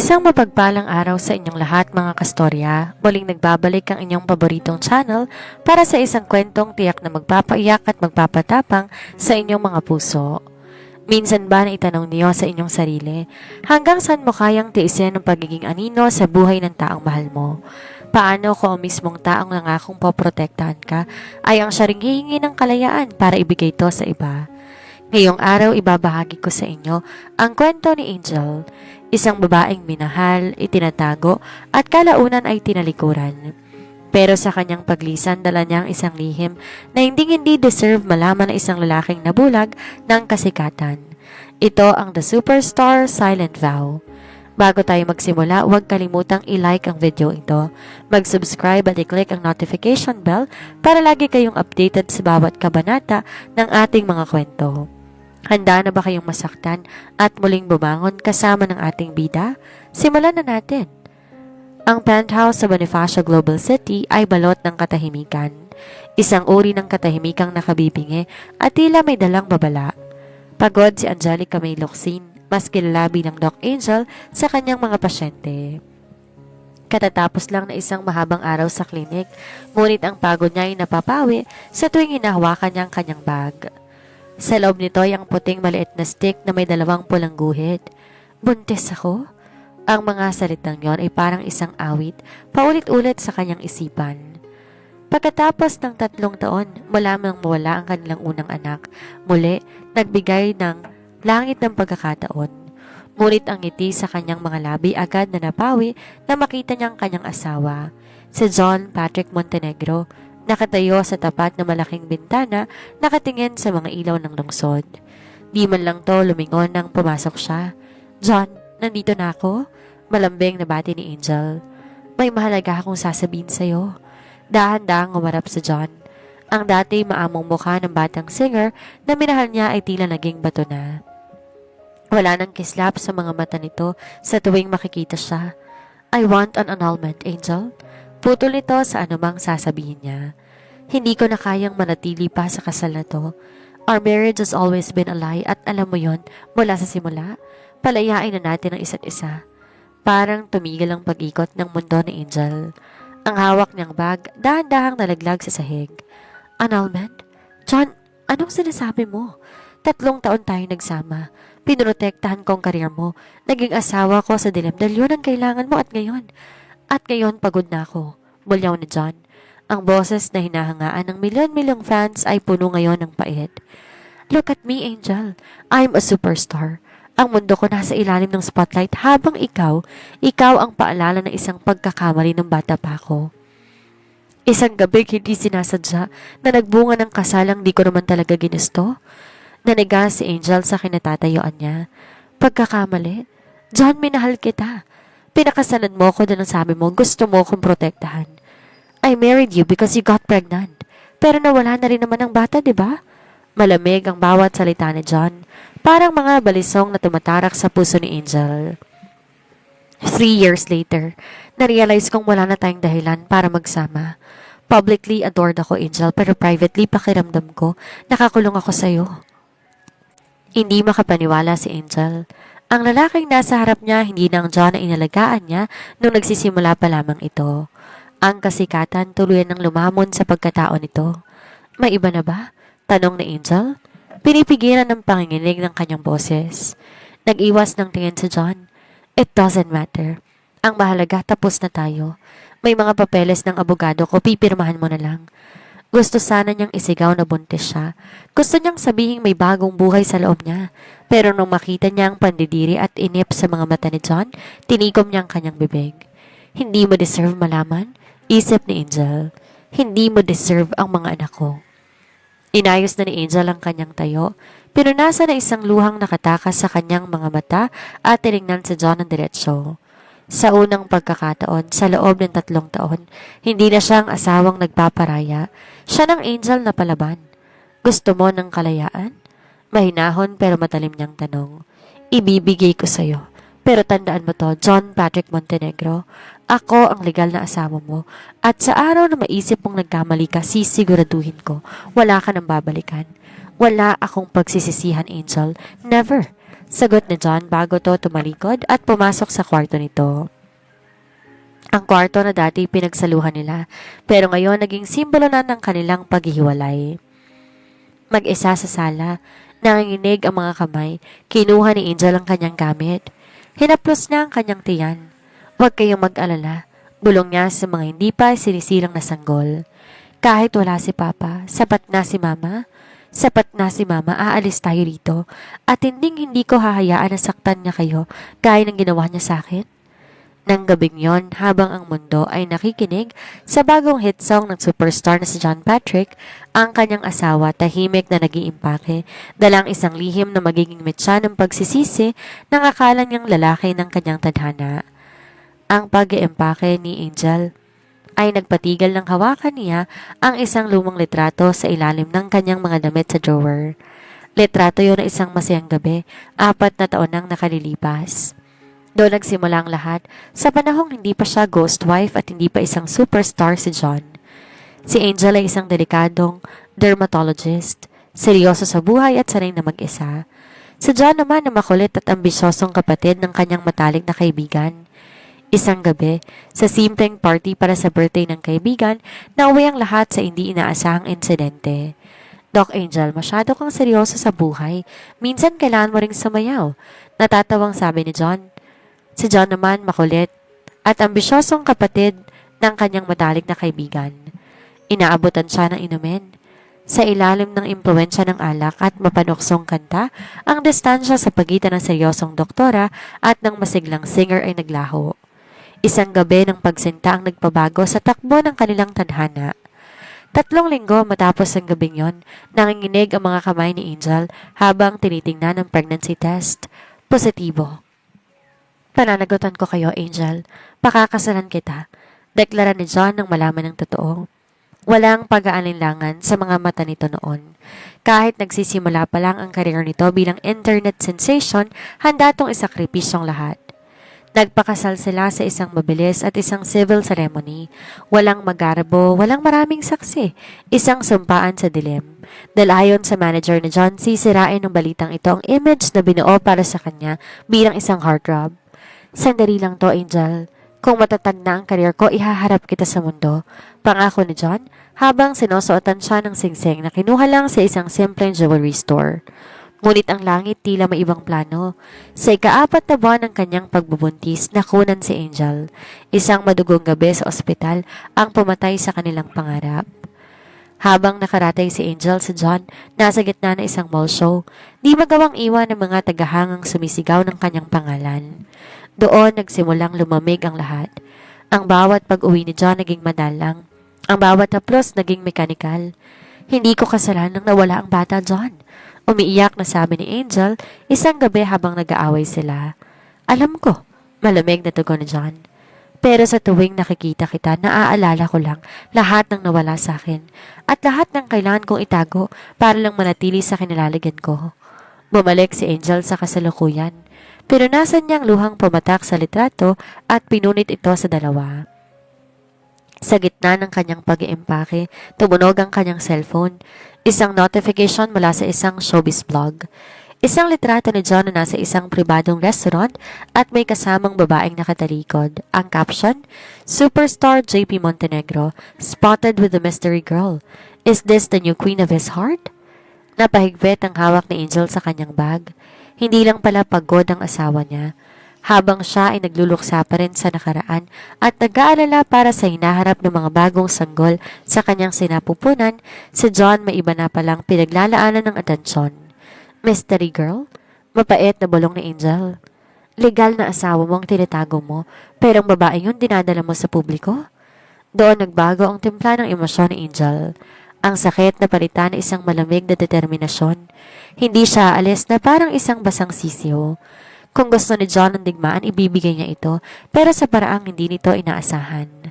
Isang mapagpalang araw sa inyong lahat mga kastorya. Muling nagbabalik ang inyong paboritong channel para sa isang kwentong tiyak na magpapaiyak at magpapatapang sa inyong mga puso. Minsan ba naitanong niyo sa inyong sarili, hanggang saan mo kayang tiisin ang pagiging anino sa buhay ng taong mahal mo? Paano kung ang mismong taong nangakong poprotektahan ka ay ang siya ring hihingi ng kalayaan para ibigay ito sa iba? Ngayong araw ibabahagi ko sa inyo ang kwento ni Angel, isang babaeng minahal, itinatago at kalaunan ay tinalikuran. Pero sa kanyang paglisan dala niya ang isang lihim na hindi deserve malaman ng isang lalaking nabulag ng kasikatan. Ito ang The Superstar Silent Vow. Bago tayo magsimula, huwag kalimutang i-like ang video ito, mag-subscribe at i-click ang notification bell para lagi kayong updated sa bawat kabanata ng ating mga kwento. Handa na ba kayong masaktan at muling bumangon kasama ng ating bida? Simulan na natin. Ang penthouse sa Bonifacio Global City ay balot ng katahimikan. Isang uri ng katahimikang nakabibingi at tila may dalang babala. Pagod si Angelica May Locsin, mas kilala bilang Doc Angel sa kanyang mga pasyente. Katatapos lang na isang mahabang araw sa klinik, ngunit ang pagod niya ay napapawi sa tuwing hinahawakan niya ang kanyang bag. Sa loob nito ay ang puting maliit na stick na may dalawang pulang guhit. Buntis ako? Ang mga salitang yon ay parang isang awit, paulit-ulit sa kanyang isipan. Pagkatapos ng 3 taon, mula nang mawala ang kanilang unang anak, muli nagbigay ng langit ng pagkakataon. Ngunit ang ngiti sa kanyang mga labi agad na napawi na makita niya ang kanyang asawa, si John Patrick Montenegro, nakatayo sa tapat na malaking bintana, nakatingin sa mga ilaw ng lungsod. Di man lang to lumingon nang pumasok siya. "John, nandito na ako," malambing na bati ni Angel. "May mahalaga akong sasabihin sa'yo." Dahan-dahang umarap si John. Ang dati maamong mukha ng batang singer na minahal niya ay tila naging bato na. Wala nang kislap sa mga mata nito sa tuwing makikita siya. "I want an annulment, Angel." Putol nito sa anumang sasabihin niya. "Hindi ko na kayang manatili pa sa kasal na to. Our marriage has always been a lie at alam mo yon mula sa simula. Palayain na natin ang isa't isa." Parang tumigil ang pag-ikot ng mundo ni Angel. Ang hawak niyang bag, dahan-dahang nalaglag sa sahig. "Annulment? John, anong sinasabi mo? 3 taon tayo nagsama. Pinoprotektahan ko ang karir mo. Naging asawa ko sa dilim-dal yun ang kailangan mo at ngayon pagod na ako." Bulyaw ni John. Ang boses na hinahangaan ng milyon-milyong fans ay puno ngayon ng pait. "Look at me, Angel. I'm a superstar. Ang mundo ko nasa ilalim ng spotlight habang ikaw ang paalala ng isang pagkakamali ng bata pa ako. Isang gabi hindi sinasadya na nagbunga ng kasalang di ko naman talaga ginusto." Naniga si Angel sa kinatatayuan niya. "Pagkakamali? John, minahal kita. Pinakasalan mo ko dahil sabi mo gusto mo akong protektahan. I married you because you got pregnant. Pero nawala na rin naman ang bata, di ba?" Malamig ang bawat salita ni John, parang mga balisong na tumatarak sa puso ni Angel. 3 years later, na-realize kong wala na tayong dahilan para magsama. Publicly adored ako, Angel, pero privately pakiramdam ko, nakakulong ako sa'yo. Hindi makapaniwala si Angel. Ang lalaking nasa harap niya hindi na ang John na inalagaan niya nung nagsisimula pa lamang ito. Ang kasikatan tuluyan ng lumamon sa pagkatao nito. "May iba na ba?" tanong ni Angel. Pinipigilan ng panginginig ng kanyang boses. Nag-iwas ng tingin si John. "It doesn't matter. Ang mahalaga, tapos na tayo. May mga papeles ng abogado ko, pipirmahan mo na lang." Gusto sana niyang isigaw na buntis siya. Gusto niyang sabihin may bagong buhay sa loob niya. Pero nung makita niya ang pandidiri at inip sa mga mata ni John, tinikom niya ang kanyang bibig. "Hindi mo deserve malaman," isip ni Angel. "Hindi mo deserve ang mga anak ko." Inayos na ni Angel ang kanyang tayo. Pinunasan na isang luhang nakatakas sa kanyang mga mata at tinignan si John ng diretsyo. Sa unang pagkakataon, sa loob ng 3 taon, hindi na siya ang asawang nagpaparaya. Siya ng Angel na palaban. "Gusto mo ng kalayaan?" Mahinahon pero matalim niyang tanong. "Ibibigay ko sa'yo. Pero tandaan mo to, John Patrick Montenegro. Ako ang legal na asawa mo. At sa araw na maisip mong nagkamali ka, sisiguraduhin ko, wala ka nang babalikan. Wala akong pagsisisihan, Angel. Never. Sagot ni John bago to tumalikod at pumasok sa kwarto nito. Ang kwarto na dati pinagsaluhan nila, pero ngayon naging simbolo na ng kanilang paghihiwalay. Mag-isa sa sala, nanginginig ang mga kamay, kinuha ni Angel ang kanyang gamit. Hinaplos niya ang kanyang tiyan. Huwag kayong mag-alala, bulong niya sa mga hindi pa sinisilang na sanggol. Kahit wala si Papa, sapat na si Mama. Sapat na si Mama, aalis tayo rito. At hindi ko hahayaan na saktan niya kayo gaya ng ginawa niya sa akin. Nang gabing yon, habang ang mundo ay nakikinig sa bagong hit song ng superstar na si John Patrick, ang kanyang asawa tahimik na nag-iimpake, dalang isang lihim na magiging metsa ng pagsisisi ng akala niyang lalaki ng kanyang tadhana. Ang pag-iimpake ni Angel ay nagpatigil ng hawakan niya ang isang lumang litrato sa ilalim ng kanyang mga damit sa drawer. Litrato yon na isang masayang gabi, 4 na taon nang nakalilipas. Doon nagsimula ang lahat sa panahong hindi pa siya ghost wife at hindi pa isang superstar si John. Si Angel ay isang delikadong dermatologist, seryoso sa buhay at sanay na mag-isa. Si John naman na makulit at ambisyosong kapatid ng kanyang matalik na kaibigan. Isang gabi, sa simpleng party para sa birthday ng kaibigan, nauwi ang lahat sa hindi inaasahang insidente. Doc Angel, masyado kang seryoso sa buhay. Minsan kailangan mo ring sumayaw. Natatawang sabi ni John. Si John naman makulit at ambisyosong kapatid ng kanyang matalik na kaibigan. Inaabutan siya ng inumin. Sa ilalim ng impluwensya ng alak at mapanuksong kanta, ang distansya sa pagitan ng seryosong doktora at ng masiglang singer ay naglaho. Isang gabi ng pagsinta ang nagpabago sa takbo ng kanilang tadhana. 3 linggo matapos ang gabing yon, nanginginig ang mga kamay ni Angel habang tinitingnan ang pregnancy test. Positibo. Pananagutan ko kayo, Angel. Pakakasalan kita. Deklara ni John nang malaman ng totoo. Walang pag-aalinlangan sa mga mata nito noon. Kahit nagsisimula pa lang ang karir nito bilang internet sensation, handa tong isakripisyong lahat. Nagpakasal sila sa isang mabilis at isang civil ceremony. Walang magarbo, walang maraming saksi. Isang sumpaan sa dilim. Dahil ayon sa manager ni John, sisirain ng balitang ito ang image na binuo para sa kanya bilang isang heartthrob. Sandali lang to, Angel. Kung matatag na ang karir ko, ihaharap kita sa mundo. Pangako ni John, habang sinusuotan siya ng singsing na kinuha lang sa isang simpleng jewelry store. Ngunit ang langit tila may ibang plano. Sa ika-4 na buwan ng kanyang pagbubuntis, nakunan si Angel. Isang madugong gabi sa ospital ang pumatay sa kanilang pangarap. Habang nakaratay si Angel sa John, nasa gitna ng isang mall show, di magawang iwan ng mga tagahangang sumisigaw ng kanyang pangalan. Doon nagsimulang lumamig ang lahat. Ang bawat pag-uwi ni John naging madalang. Ang bawat haplos naging mekanikal. Hindi ko kasalanan nawala ang bata, John. Umiiyak na sabi ni Angel isang gabi habang nag-aaway sila. Alam ko, malamig na tugon ni John. Pero sa tuwing nakikita kita, naaalala ko lang lahat ng nawala sa akin at lahat ng kailangan kong itago para lang manatili sa kinilalagyan ko. Bumalik si Angel sa kasalukuyan. Pero nasan niyang luhang pumatak sa litrato at pinunit ito sa dalawa. Sa gitna ng kanyang pag-iimpake, tumunog ang kanyang cellphone. Isang notification mula sa isang showbiz blog. Isang litrato ni John na nasa isang pribadong restaurant at may kasamang babaeng nakatalikod. Ang caption, Superstar JP Montenegro, spotted with the mystery girl. Is this the new queen of his heart? Napahigpit ang hawak ni Angel sa kanyang bag. Hindi lang pala pagod ang asawa niya. Habang siya ay nagluluksa pa rin sa nakaraan at nag-aalala para sa hinaharap ng mga bagong sanggol sa kanyang sinapupunan, si John may iba na palang pinaglalaanan ng atensyon. Mystery girl? Mapait na bulong ni Angel. Legal na asawa mo ang tinatago mo, pero ang babae yun dinadala mo sa publiko? Doon nagbago ang timpla ng emosyon ni Angel. Ang sakit na palitan na isang malamig na determinasyon. Hindi siya aalis na parang isang basang sisiyo. Kung gusto ni John ng digmaan, ibibigay niya ito, pero sa paraang hindi nito inaasahan.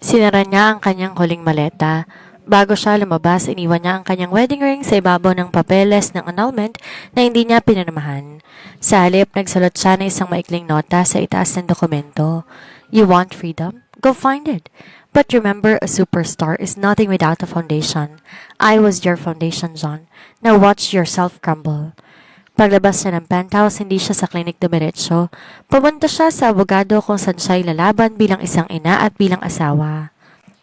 Sinara niya ang kanyang huling maleta. Bago siya lumabas, iniwan niya ang kanyang wedding ring sa ibabaw ng papeles ng annulment na hindi niya pinanamahan. Sa halip, nagsulat siya ng isang maikling nota sa itaas ng dokumento. You want freedom? Go find it. But remember, a superstar is nothing without a foundation. I was your foundation, John. Now watch yourself crumble. Paglabas niya ng penthouse, hindi siya sa klinik dumiretso. Pumunta siya sa abogado kung saan siya lalaban bilang isang ina at bilang asawa.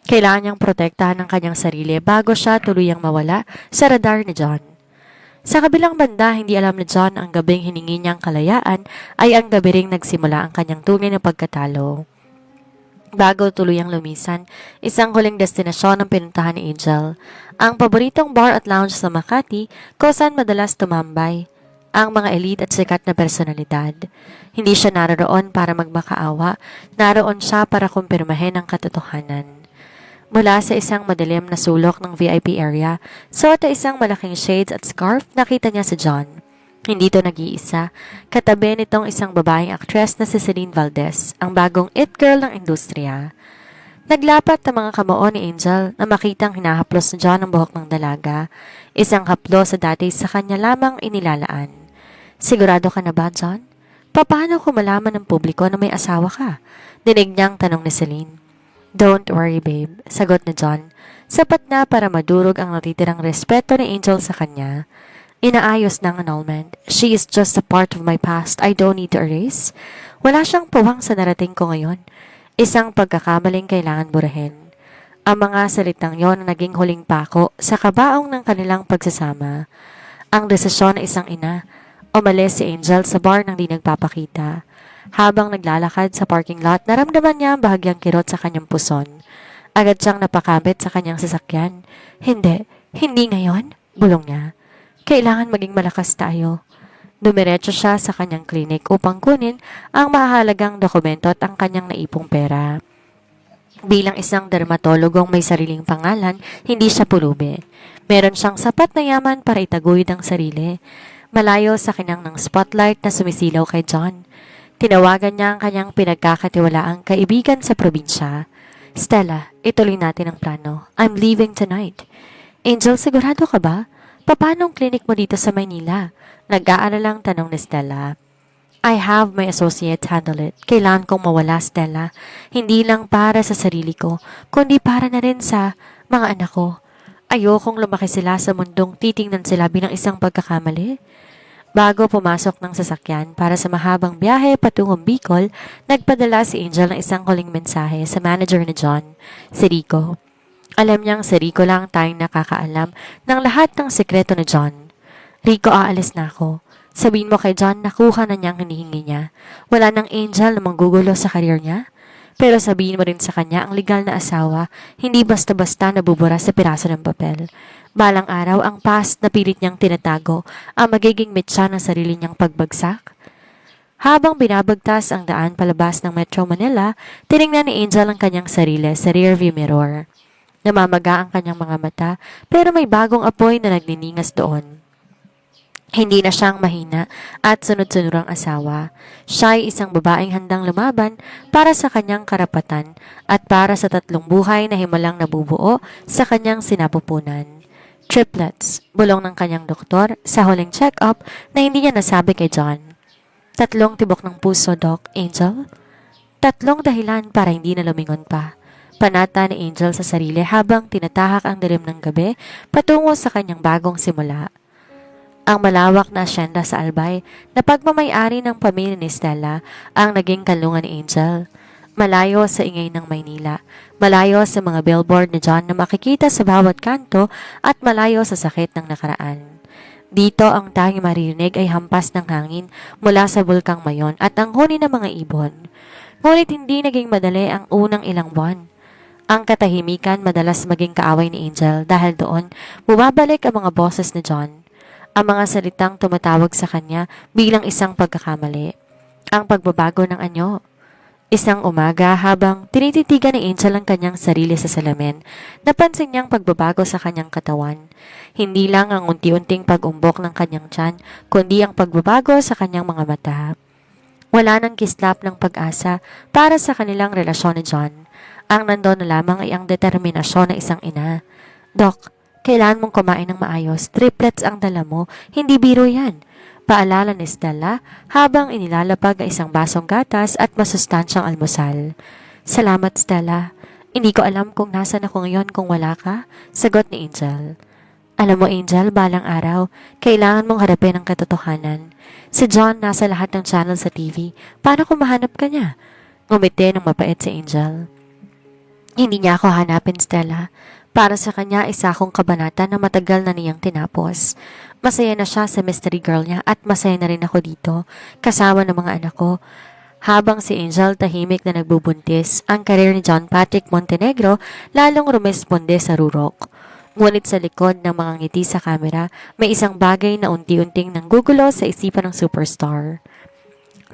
Kailangan niyang protektahan ang kanyang sarili bago siya tuluyang mawala sa radar ni John. Sa kabilang banda, hindi alam ni John ang gabing hiningi niyang kalayaan ay ang gabi ring nagsimula ang kanyang tunay na pagkatalo. Bago tuluyang lumisan, isang huling destinasyon ang pinuntahan ni Angel, ang paboritong bar at lounge sa Makati kung saan madalas tumambay ang mga elite at sikat na personalidad. Hindi siya naroon para magmakaawa, naroon siya para kumpirmahin ang katotohanan. Mula sa isang madilim na sulok ng VIP area, suot na isang malaking shades at scarf, nakita niya si John. Hindi ito nag-iisa. Katabi nitong isang babaeng aktres na si Celine Valdez, ang bagong it girl ng industriya. Naglapat ang mga kamao ni Angel na makitang hinahaplos ni John ang buhok ng dalaga. Isang haplo sa dati sa kanya lamang inilalaan. Sigurado ka na ba, John? Paano ko malaman ng publiko na may asawa ka? Dinig niyang tanong ni Celine. Don't worry, babe, sagot ni John. Sapat na para madurog ang natitirang respeto ni Angel sa kanya. Inaayos ng annulment. She is just a part of my past I don't need to erase. Wala siyang puwang sa narating ko ngayon. Isang pagkakamaling kailangan burahin. Ang mga salitang yon ang naging huling pako sa kabaong ng kanilang pagsasama. Ang desisyon ng isang ina. Umalis si Angel sa bar nang di nagpapakita. Habang naglalakad sa parking lot, naramdaman niya ang bahagyang kirot sa kanyang puson. Agad siyang napakabit sa kanyang sasakyan. Hindi ngayon, bulong niya. Kailangan maging malakas tayo. Dumiretso siya sa kanyang klinik upang kunin ang mahalagang dokumento at ang kanyang naipong pera. Bilang isang dermatologong may sariling pangalan, hindi siya pulubi. Meron siyang sapat na yaman para itaguyod ang sarili. Malayo sa kinang ng spotlight na sumisilaw kay John. Tinawagan niya ang kanyang pinagkakatiwalaang kaibigan sa probinsya. Stella, ituloy natin ang plano. I'm leaving tonight. Angel, sigurado ka ba? Paano ang klinik mo dito sa Maynila? Nag-aalalang tanong ni Stella. I have my associate handle it. Kailangan kong mawala, Stella. Hindi lang para sa sarili ko, kundi para na rin sa mga anak ko. Ayokong lumaki sila sa mundong titingnan sila bilang isang pagkakamali. Bago pumasok ng sasakyan para sa mahabang biyahe patungong Bicol, nagpadala si Angel ng isang huling mensahe sa manager ni John, si Rico. Alam niyang si Rico lang tayong nakakaalam ng lahat ng sekreto ni John. Rico, aalis na ako. Sabihin mo kay John nakuha na niya ang hinihingi niya. Wala nang Angel na manggugulo sa karir niya. Pero sabihin mo rin sa kanya ang legal na asawa, hindi basta-basta nabubura sa piraso ng papel. Balang araw, ang past na pilit niyang tinatago ang magiging mitsa ng sarili niyang pagbagsak. Habang binabagtas ang daan palabas ng Metro Manila, tiningnan ni Angel ang kanyang sarili sa rearview mirror. Namamaga ang kanyang mga mata, pero may bagong apoy na nagniningas doon. Hindi na siyang mahina at sunod-sunurang asawa. Siya ay isang babaeng handang lumaban para sa kanyang karapatan at para sa tatlong buhay na himalang nabubuo sa kanyang sinapupunan. Triplets, bulong ng kanyang doktor sa huling check-up na hindi niya nasabi kay John. 3 tibok ng puso, Doc. Angel? 3 dahilan para hindi na lumingon pa. Panata ni Angel sa sarili habang tinatahak ang dilim ng gabi patungo sa kanyang bagong simula. Ang malawak na asyenda sa Albay na pagmamayari ng pamilya ni Stella ang naging kalungan ni Angel. Malayo sa ingay ng Maynila, malayo sa mga billboard ni John na makikita sa bawat kanto at malayo sa sakit ng nakaraan. Dito ang tanging maririnig ay hampas ng hangin mula sa bulkang Mayon at ang huni ng mga ibon. Ngunit hindi naging madali ang unang ilang buwan. Ang katahimikan madalas maging kaaway ni Angel dahil doon bumabalik ang mga boses ni John. Ang mga salitang tumatawag sa kanya bilang isang pagkakamali. Ang pagbabago ng anyo. Isang umaga habang tinititigan ni Angel ang kanyang sarili sa salamin, napansin niyang pagbabago sa kanyang katawan. Hindi lang ang unti-unting pag-umbok ng kanyang tiyan, kundi ang pagbabago sa kanyang mga mata. Wala nang kislap ng pag-asa para sa kanilang relasyon ni John. Ang nandoon na lamang ay ang determinasyon ng isang ina. Doc, kailangan mong kumain ng maayos. Triplets ang dala mo, hindi biro yan. Paalala ni Stella habang inilalapag ang isang basong gatas at masustansyang almusal. Salamat, Stella. Hindi ko alam kung nasan ako ngayon kung wala ka, sagot ni Angel. Alam mo, Angel, balang araw, kailangan mong harapin ang katotohanan. Si John nasa lahat ng channel sa TV. Paano kung mahanap ka niya? Ngumiti ng mapait si Angel. Hindi niya ako hanapin, Stella. Para sa kanya, isa akong kabanata na matagal na niyang tinapos. Masaya na siya sa mystery girl niya at masaya na rin ako dito, kasama ng mga anak ko. Habang si Angel tahimik na nagbubuntis, ang karir ni John Patrick Montenegro lalong rumesponde sa rurok. Ngunit sa likod ng mga ngiti sa kamera, may isang bagay na unti-unting nanggugulo sa isipan ng superstar.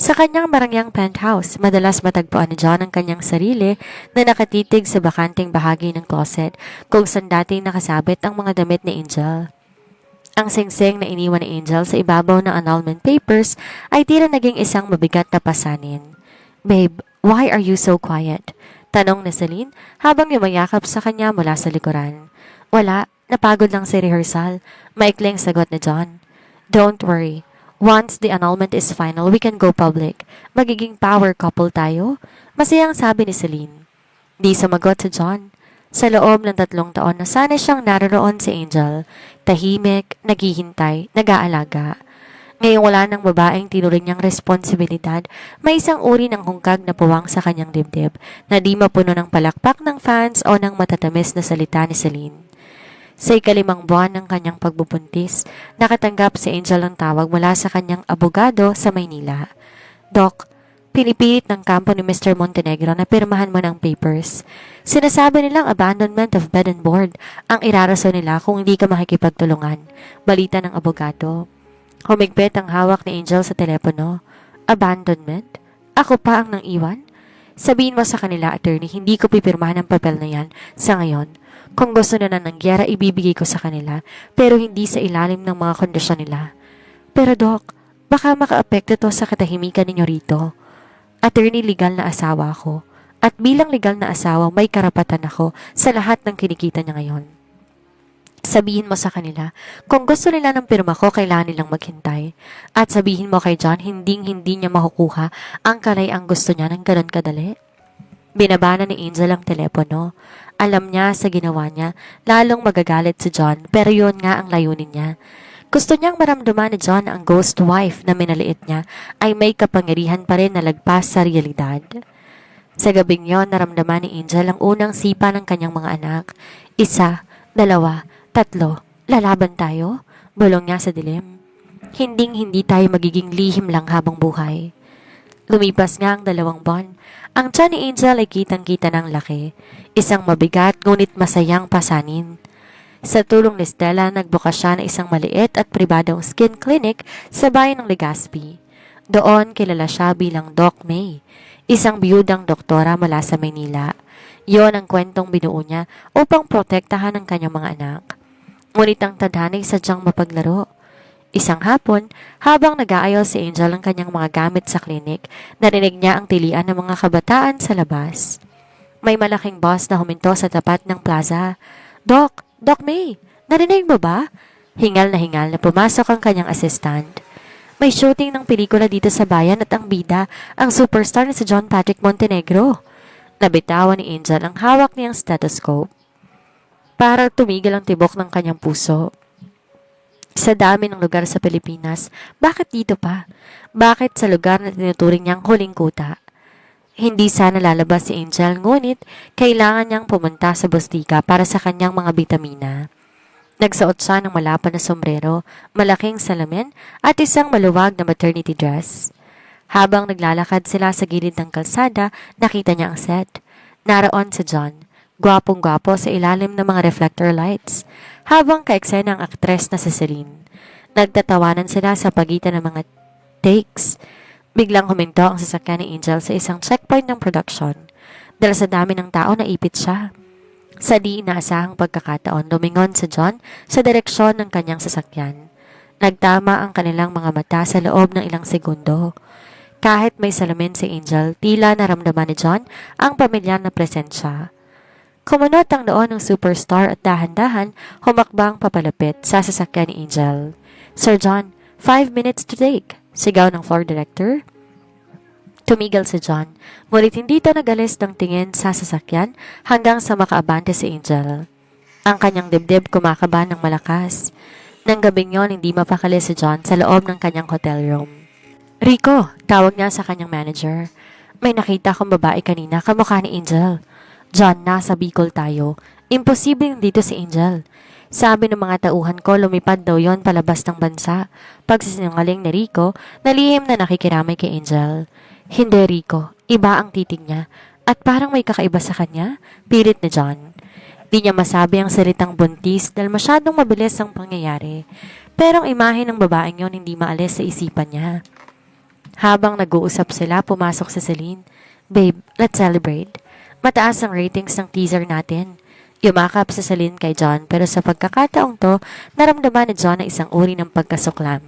Sa kanyang marangyang penthouse, madalas matagpuan ni John ang kanyang sarili na nakatitig sa bakanting bahagi ng closet kung saan dating nakasabit ang mga damit ni Angel. Ang singsing na iniwan ni Angel sa ibabaw ng annulment papers ay tila naging isang mabigat na pasanin. "Babe, why are you so quiet?" Tanong ni Celine habang yumayakap sa kanya mula sa likuran. "Wala, napagod lang sa rehearsal," maikling sagot ni John. "Don't worry. Once the annulment is final, we can go public. Magiging power couple tayo," masayang sabi ni Celine. Di sumagot si John. Sa loob ng 3 taon na sana siyang naroon si Angel, tahimik, naghihintay, nag-aalaga. Ngayong wala ng babaeng tinuring niyang responsibilidad, may isang uri ng hungkag na puwang sa kanyang dibdib na di mapuno ng palakpak ng fans o ng matatamis na salita ni Celine. Sa 5 buwan ng kanyang pagbubuntis, nakatanggap si Angel ng tawag mula sa kanyang abogado sa Maynila. "Doc, pinipilit ng kampo ni Mr. Montenegro na pirmahan mo ng papers. Sinasabi nilang abandonment of bed and board ang irarason nila kung hindi ka makikipagtulungan," balita ng abogado. Humigpit ang hawak ni Angel sa telepono. "Abandonment? Ako pa ang nang iwan? Sabihin mo sa kanila, attorney, hindi ko pipirmahan ang papel na yan sa ngayon. Kung gusto na ng gyera, ibibigay ko sa kanila, pero hindi sa ilalim ng mga kondisyon nila." "Pero Doc, baka makaapekto to sa katahimikan ninyo rito. Attorney, legal na asawa ako. At bilang legal na asawa, may karapatan ako sa lahat ng kinikita niya ngayon. Sabihin mo sa kanila, kung gusto nila ng pirma ko, kailangan nilang maghintay. At sabihin mo kay John, hindi niya makukuha ang kalayang gusto niya ng ganun kadali." Binabana ni Angel ang telepono. Alam niya sa ginawa niya, lalong magagalit si John, pero yun nga ang layunin niya. Gusto niyang maramdaman ni John ang ghost wife na minaliit niya ay may kapangyarihan pa rin na lagpas sa realidad. Sa gabing yon, naramdaman ni Angel ang unang sipa ng kanyang mga anak. 1, 2, 3, lalaban tayo? Bulong niya sa dilim. Hindi tayo magiging lihim lang habang buhay. Lumipas nga ang 2 buwan. Ang tiyan ni Angel ay kitang-kita ng laki. Isang mabigat ngunit masayang pasanin. Sa tulong ni Stella, nagbukas siya ng isang maliit at pribadong skin clinic sa bayan ng Legazpi. Doon kilala siya bilang Doc May, isang biyudang doktora mula sa Maynila. Yon ang kwentong binuo niya upang protektahan ang kanyang mga anak. Ngunit ang tadhana ay sadyang mapaglaro. Isang hapon, habang nag-aayos si Angel ng kanyang mga gamit sa klinik, narinig niya ang tilian ng mga kabataan sa labas. May malaking bus na huminto sa tapat ng plaza. Doc May, narinig mo ba?" Hingal na pumasok ang kanyang assistant. "May shooting ng pelikula dito sa bayan at ang bida, ang superstar na si John Patrick Montenegro." Nabitawan ni Angel ang hawak niyang stethoscope. Para tumigil ang tibok ng kanyang puso. Sa dami ng lugar sa Pilipinas, bakit dito pa? Bakit sa lugar na tinuturing niyang huling kuta? Hindi sana lalabas si Angel, ngunit kailangan niyang pumunta sa bustika para sa kanyang mga bitamina. Nagsuot siya ng malapad na sombrero, malaking salamin at isang maluwag na maternity dress. Habang naglalakad sila sa gilid ng kalsada, nakita niya ang set. Naroon si John, gwapong-gwapo sa ilalim ng mga reflector lights, habang kaeksena ang aktres na si Celine. Nagtatawanan sila sa pagitan ng mga takes. Biglang huminto ang sasakyan ni Angel sa isang checkpoint ng production. Dahil sa dami ng tao, naipit siya. Sa di inaasahang pagkakataon, lumingon si John sa direksyon ng kanyang sasakyan. Nagtama ang kanilang mga mata sa loob ng ilang segundo. Kahit may salamin si Angel, tila naramdaman ni John ang pamilyar na presensya. Kumunot ang noon ng superstar at dahan-dahan humakbang papalapit sa sasakyan ni Angel. "Sir John, 5 minutes to take," sigaw ng floor director. Tumigil si John, ngunit hindi ito nag-alis ng tingin sa sasakyan hanggang sa makaabante si Angel. Ang kanyang dibdib kumakaba ng malakas. Nang gabing yon, hindi mapakali si John sa loob ng kanyang hotel room. Rico, tawag niya sa kanyang manager. May nakita akong babae kanina, kamukha ni Angel. John, nasa Bicol tayo. Imposible dito si Angel. Sabi ng mga tauhan ko, lumipad daw yon palabas ng bansa. Pagsisinungaling ni Rico, nalihim na nakikiramay kay Angel. Hindi, Rico. Iba ang titig niya. At parang may kakaiba sa kanya, pilit ni John. Di niya masabi ang salitang buntis dahil masyadong mabilis ang pangyayari. Pero ang imahe ng babaeng yon hindi maalis sa isipan niya. Habang nag-uusap sila, pumasok si Celine. Babe, let's celebrate. Mataas ang ratings ng teaser natin. Yumakap si Celine kay John pero sa pagkakataong to, naramdaman ni John na isang uri ng pagkasuklam.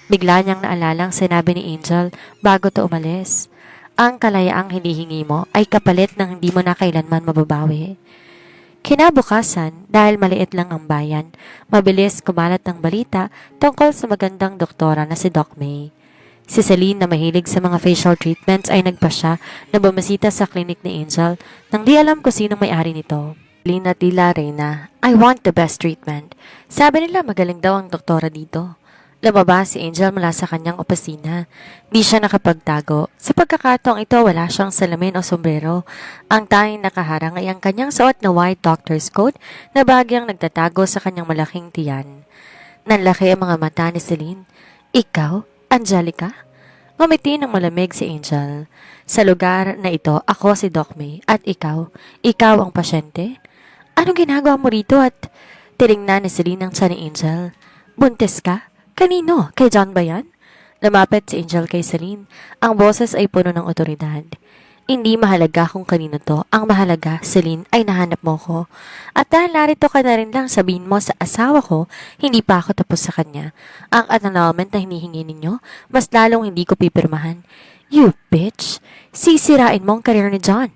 Bigla niyang naalalang sinabi ni Angel bago to umalis. Ang kalayaang hinihingi mo ay kapalit ng hindi mo na kailanman mababawi. Kinabukasan, dahil maliit lang ang bayan, mabilis kumalat ang balita tungkol sa magandang doktora na si Doc May. Si Celine na mahilig sa mga facial treatments ay nagpasya na bumisita sa klinik ni Angel nang di alam kung sino may-ari nito. Celine at Tila Reyna, I want the best treatment. Sabi nila magaling daw ang doktora dito. Lumabas si Angel mula sa kanyang opisina. Di siya nakapagtago. Sa pagkakataong ito, wala siyang salamin o sombrero. Ang tanging nakaharang ay ang kanyang suot na white doctor's coat na bagyang nagtatago sa kanyang malaking tiyan. Nanlaki ang mga mata ni Celine. Ikaw? Angelica? Ngumiti ng malamig si Angel. Sa lugar na ito, ako si Doc May at ikaw ang pasyente? Anong ginagawa mo rito at tiningnan ni Celine ang tiyan ni Angel? Buntis ka? Kanino? Kay John ba yan? Lumapit si Angel kay Celine. Ang boses ay puno ng otoridad. Hindi mahalaga kung kanino to. Ang mahalaga, Celine, ay nahanap mo ko. At dahil narito ka na rin lang sabihin mo sa asawa ko, hindi pa ako tapos sa kanya. Ang annulment na hinihingi ninyo, mas lalong hindi ko pipirmahan. You bitch! Sisirain mo ang karir ni John.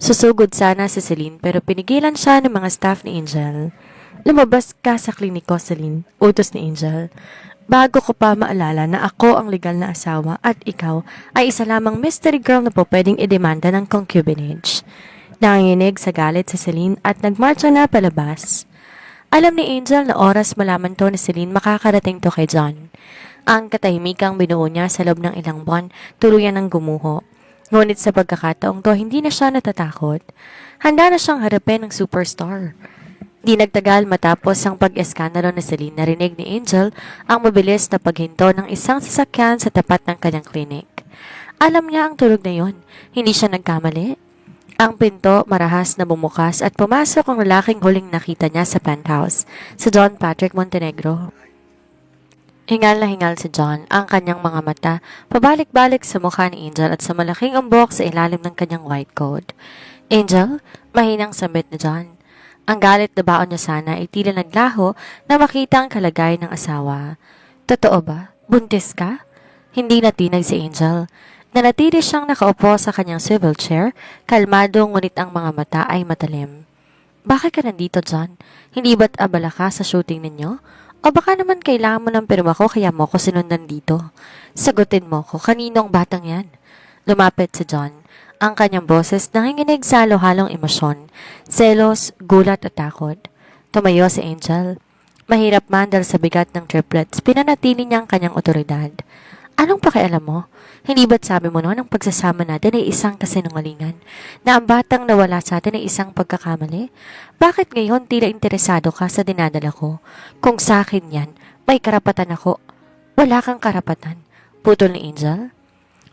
Susugod sana si Celine pero pinigilan siya ng mga staff ni Angel. Lumabas ka sa kliniko, Celine. Utos ni Angel. Bago ko pa maalala na ako ang legal na asawa at ikaw ay isa lamang mystery girl na po pwedeng idemanda ng concubinage. Nanginginig sa galit si Celine at nagmarcha na palabas. Alam ni Angel na oras malaman to ni Celine makakarating to kay John. Ang katahimikang binuo niya sa loob ng ilang buwan tuluyan ng gumuho. Ngunit sa pagkakataong to hindi na siya natatakot. Handa na siyang harapin ng superstar. Di nagtagal matapos ang pag-eskandalo ni Celine, narinig ni Angel ang mabilis na paghinto ng isang sasakyan sa tapat ng kanyang klinik. Alam niya ang tunog na yon. Hindi siya nagkamali. Ang pinto marahas na bumukas at pumasok ang lalaking huling nakita niya sa penthouse, si John Patrick Montenegro. Hingal na hingal si John, ang kanyang mga mata pabalik-balik sa mukha ni Angel at sa malaking umbok sa ilalim ng kanyang white coat. Angel, mahinang sambit ni John. Ang galit na baon niya sana ay tila naglaho na makita ang kalagayan ng asawa. Totoo ba? Buntis ka? Hindi natinag si Angel. Nanatili siyang nakaupo sa kanyang swivel chair, kalmado ngunit ang mga mata ay matalim. Bakit ka nandito, John? Hindi ba't abala ka sa shooting ninyo? O baka naman kailangan mo ng pirma ko kaya mo ko sinundan dito? Sagutin mo ko, kanino ang batang yan? Lumapit si John. Ang kanyang boses nanginginig sa halo-halong emosyon, selos, gulat at takot. Tumayo si Angel. Mahirap man dahil sa bigat ng triplets, pinanatili niya ang kanyang otoridad. Anong pakialam mo? Hindi ba't sabi mo noon ang pagsasama natin ay isang kasinungalingan, na ang batang nawala sa atin ay isang pagkakamali? Bakit ngayon tila interesado ka sa dinadala ko? Kung sa akin yan, may karapatan ako. Wala kang karapatan. Putol ni Angel.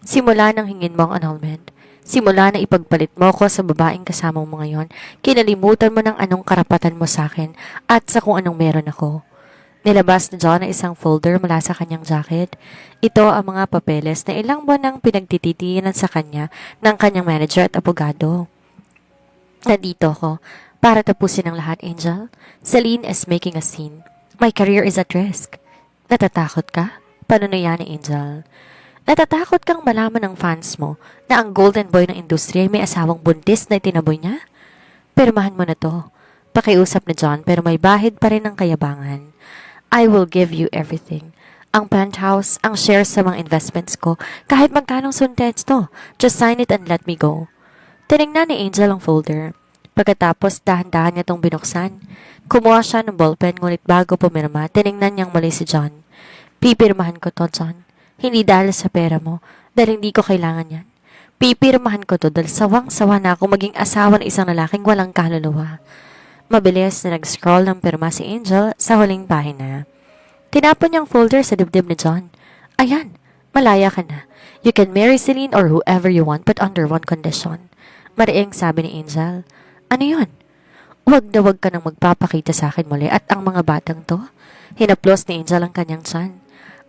Simula nang hingin mo ang annulment. Simula na ipagpalit mo ko sa babaeng kasama mo ngayon, kinalimutan mo ng anong karapatan mo sa akin at sa kung anong meron ako. Nilabas ni John ang isang folder mula sa kanyang jacket. Ito ang mga papeles na ilang buwan nang pinagtititinan sa kanya ng kanyang manager at abogado. Nandito ko para tapusin ang lahat, Angel. Celine is making a scene. My career is at risk. Natatakot ka? Panunuyan ni Angel. Natatakot kang malaman ng fans mo na ang golden boy ng industriya ay may asawang buntis na itinaboy niya? Pirmahan mo na to. Pakiusap na John pero may bahid pa rin ng kayabangan. I will give you everything. Ang penthouse, ang shares sa mga investments ko, kahit magkanong suntes to. Just sign it and let me go. Tinignan ni Angel ang folder. Pagkatapos dahan-dahan niya itong binuksan. Kumuha siya ng ballpen ngunit bago pumirma, tiningnan niyang muli si John. Pipirmahan ko to, John. Hindi dahil sa pera mo, dahil hindi ko kailangan yan. Pipirmahan ko to dahil sawang-sawa na ako maging asawa ng isang lalaking walang kaluluwa. Mabilis na nag-scroll ng pirma si Angel sa huling pahina. Tinapon niyang folder sa dibdib ni John. Ayan, malaya ka na. You can marry Celine or whoever you want but under one condition. Mariing sabi ni Angel. Ano yun? Huwag na huwag ka nang magpapakita sa akin muli at ang mga batang to. Hinaplos ni Angel ang kanyang tiyan.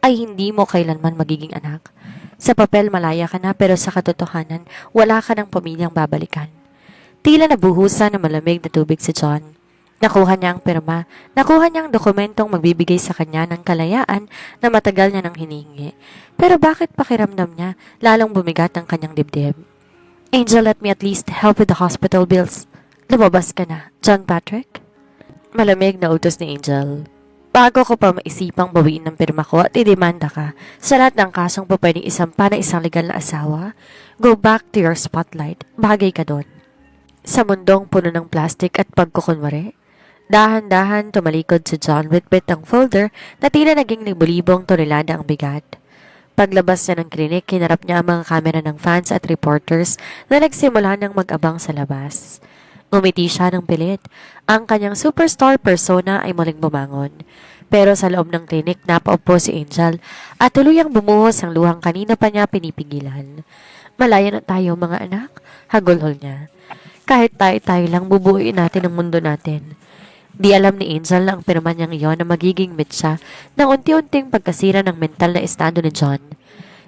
Ay hindi mo kailanman magiging anak. Sa papel malaya ka na pero sa katotohanan wala ka ng pamilyang babalikan. Tila nabuhusan ng malamig na tubig si John. Nakuha niya ang pirma, nakuha niya ang dokumentong magbibigay sa kanya ng kalayaan na matagal niya nang hinihingi. Pero bakit pakiramdam niya lalong bumigat ang kanyang dibdib? Angel, let me at least help with the hospital bills. Lumabas ka na, John Patrick? Malamig na utos ni Angel. Bago ko pa maisipang bawiin ng pirma ko at idemanda ka sa lahat ng kasong pa pwedeng isampa na isang legal na asawa, go back to your spotlight. Bagay ka doon. Sa mundong puno ng plastic at pagkukunwari, dahan-dahan tumalikod si John with ang folder na tila naging libo-libong tonelada ang bigat. Paglabas niya ng klinik, kinarap niya ang mga kamera ng fans at reporters na nagsimula ng mag-abang sa labas. Umiti siya ng pilit. Ang kanyang superstar persona ay muling bumangon. Pero sa loob ng klinik, napaupo si Angel at tuluyang bumuhos ang luhang kanina pa niya pinipigilan. Malaya na tayo mga anak, hagulhol niya. Kahit tayo-tayo lang bubuuin natin ang mundo natin. Di alam ni Angel na ang pirma niyang iyon na magiging mitsa ng unti-unting pagkasira ng mental na estado ni John.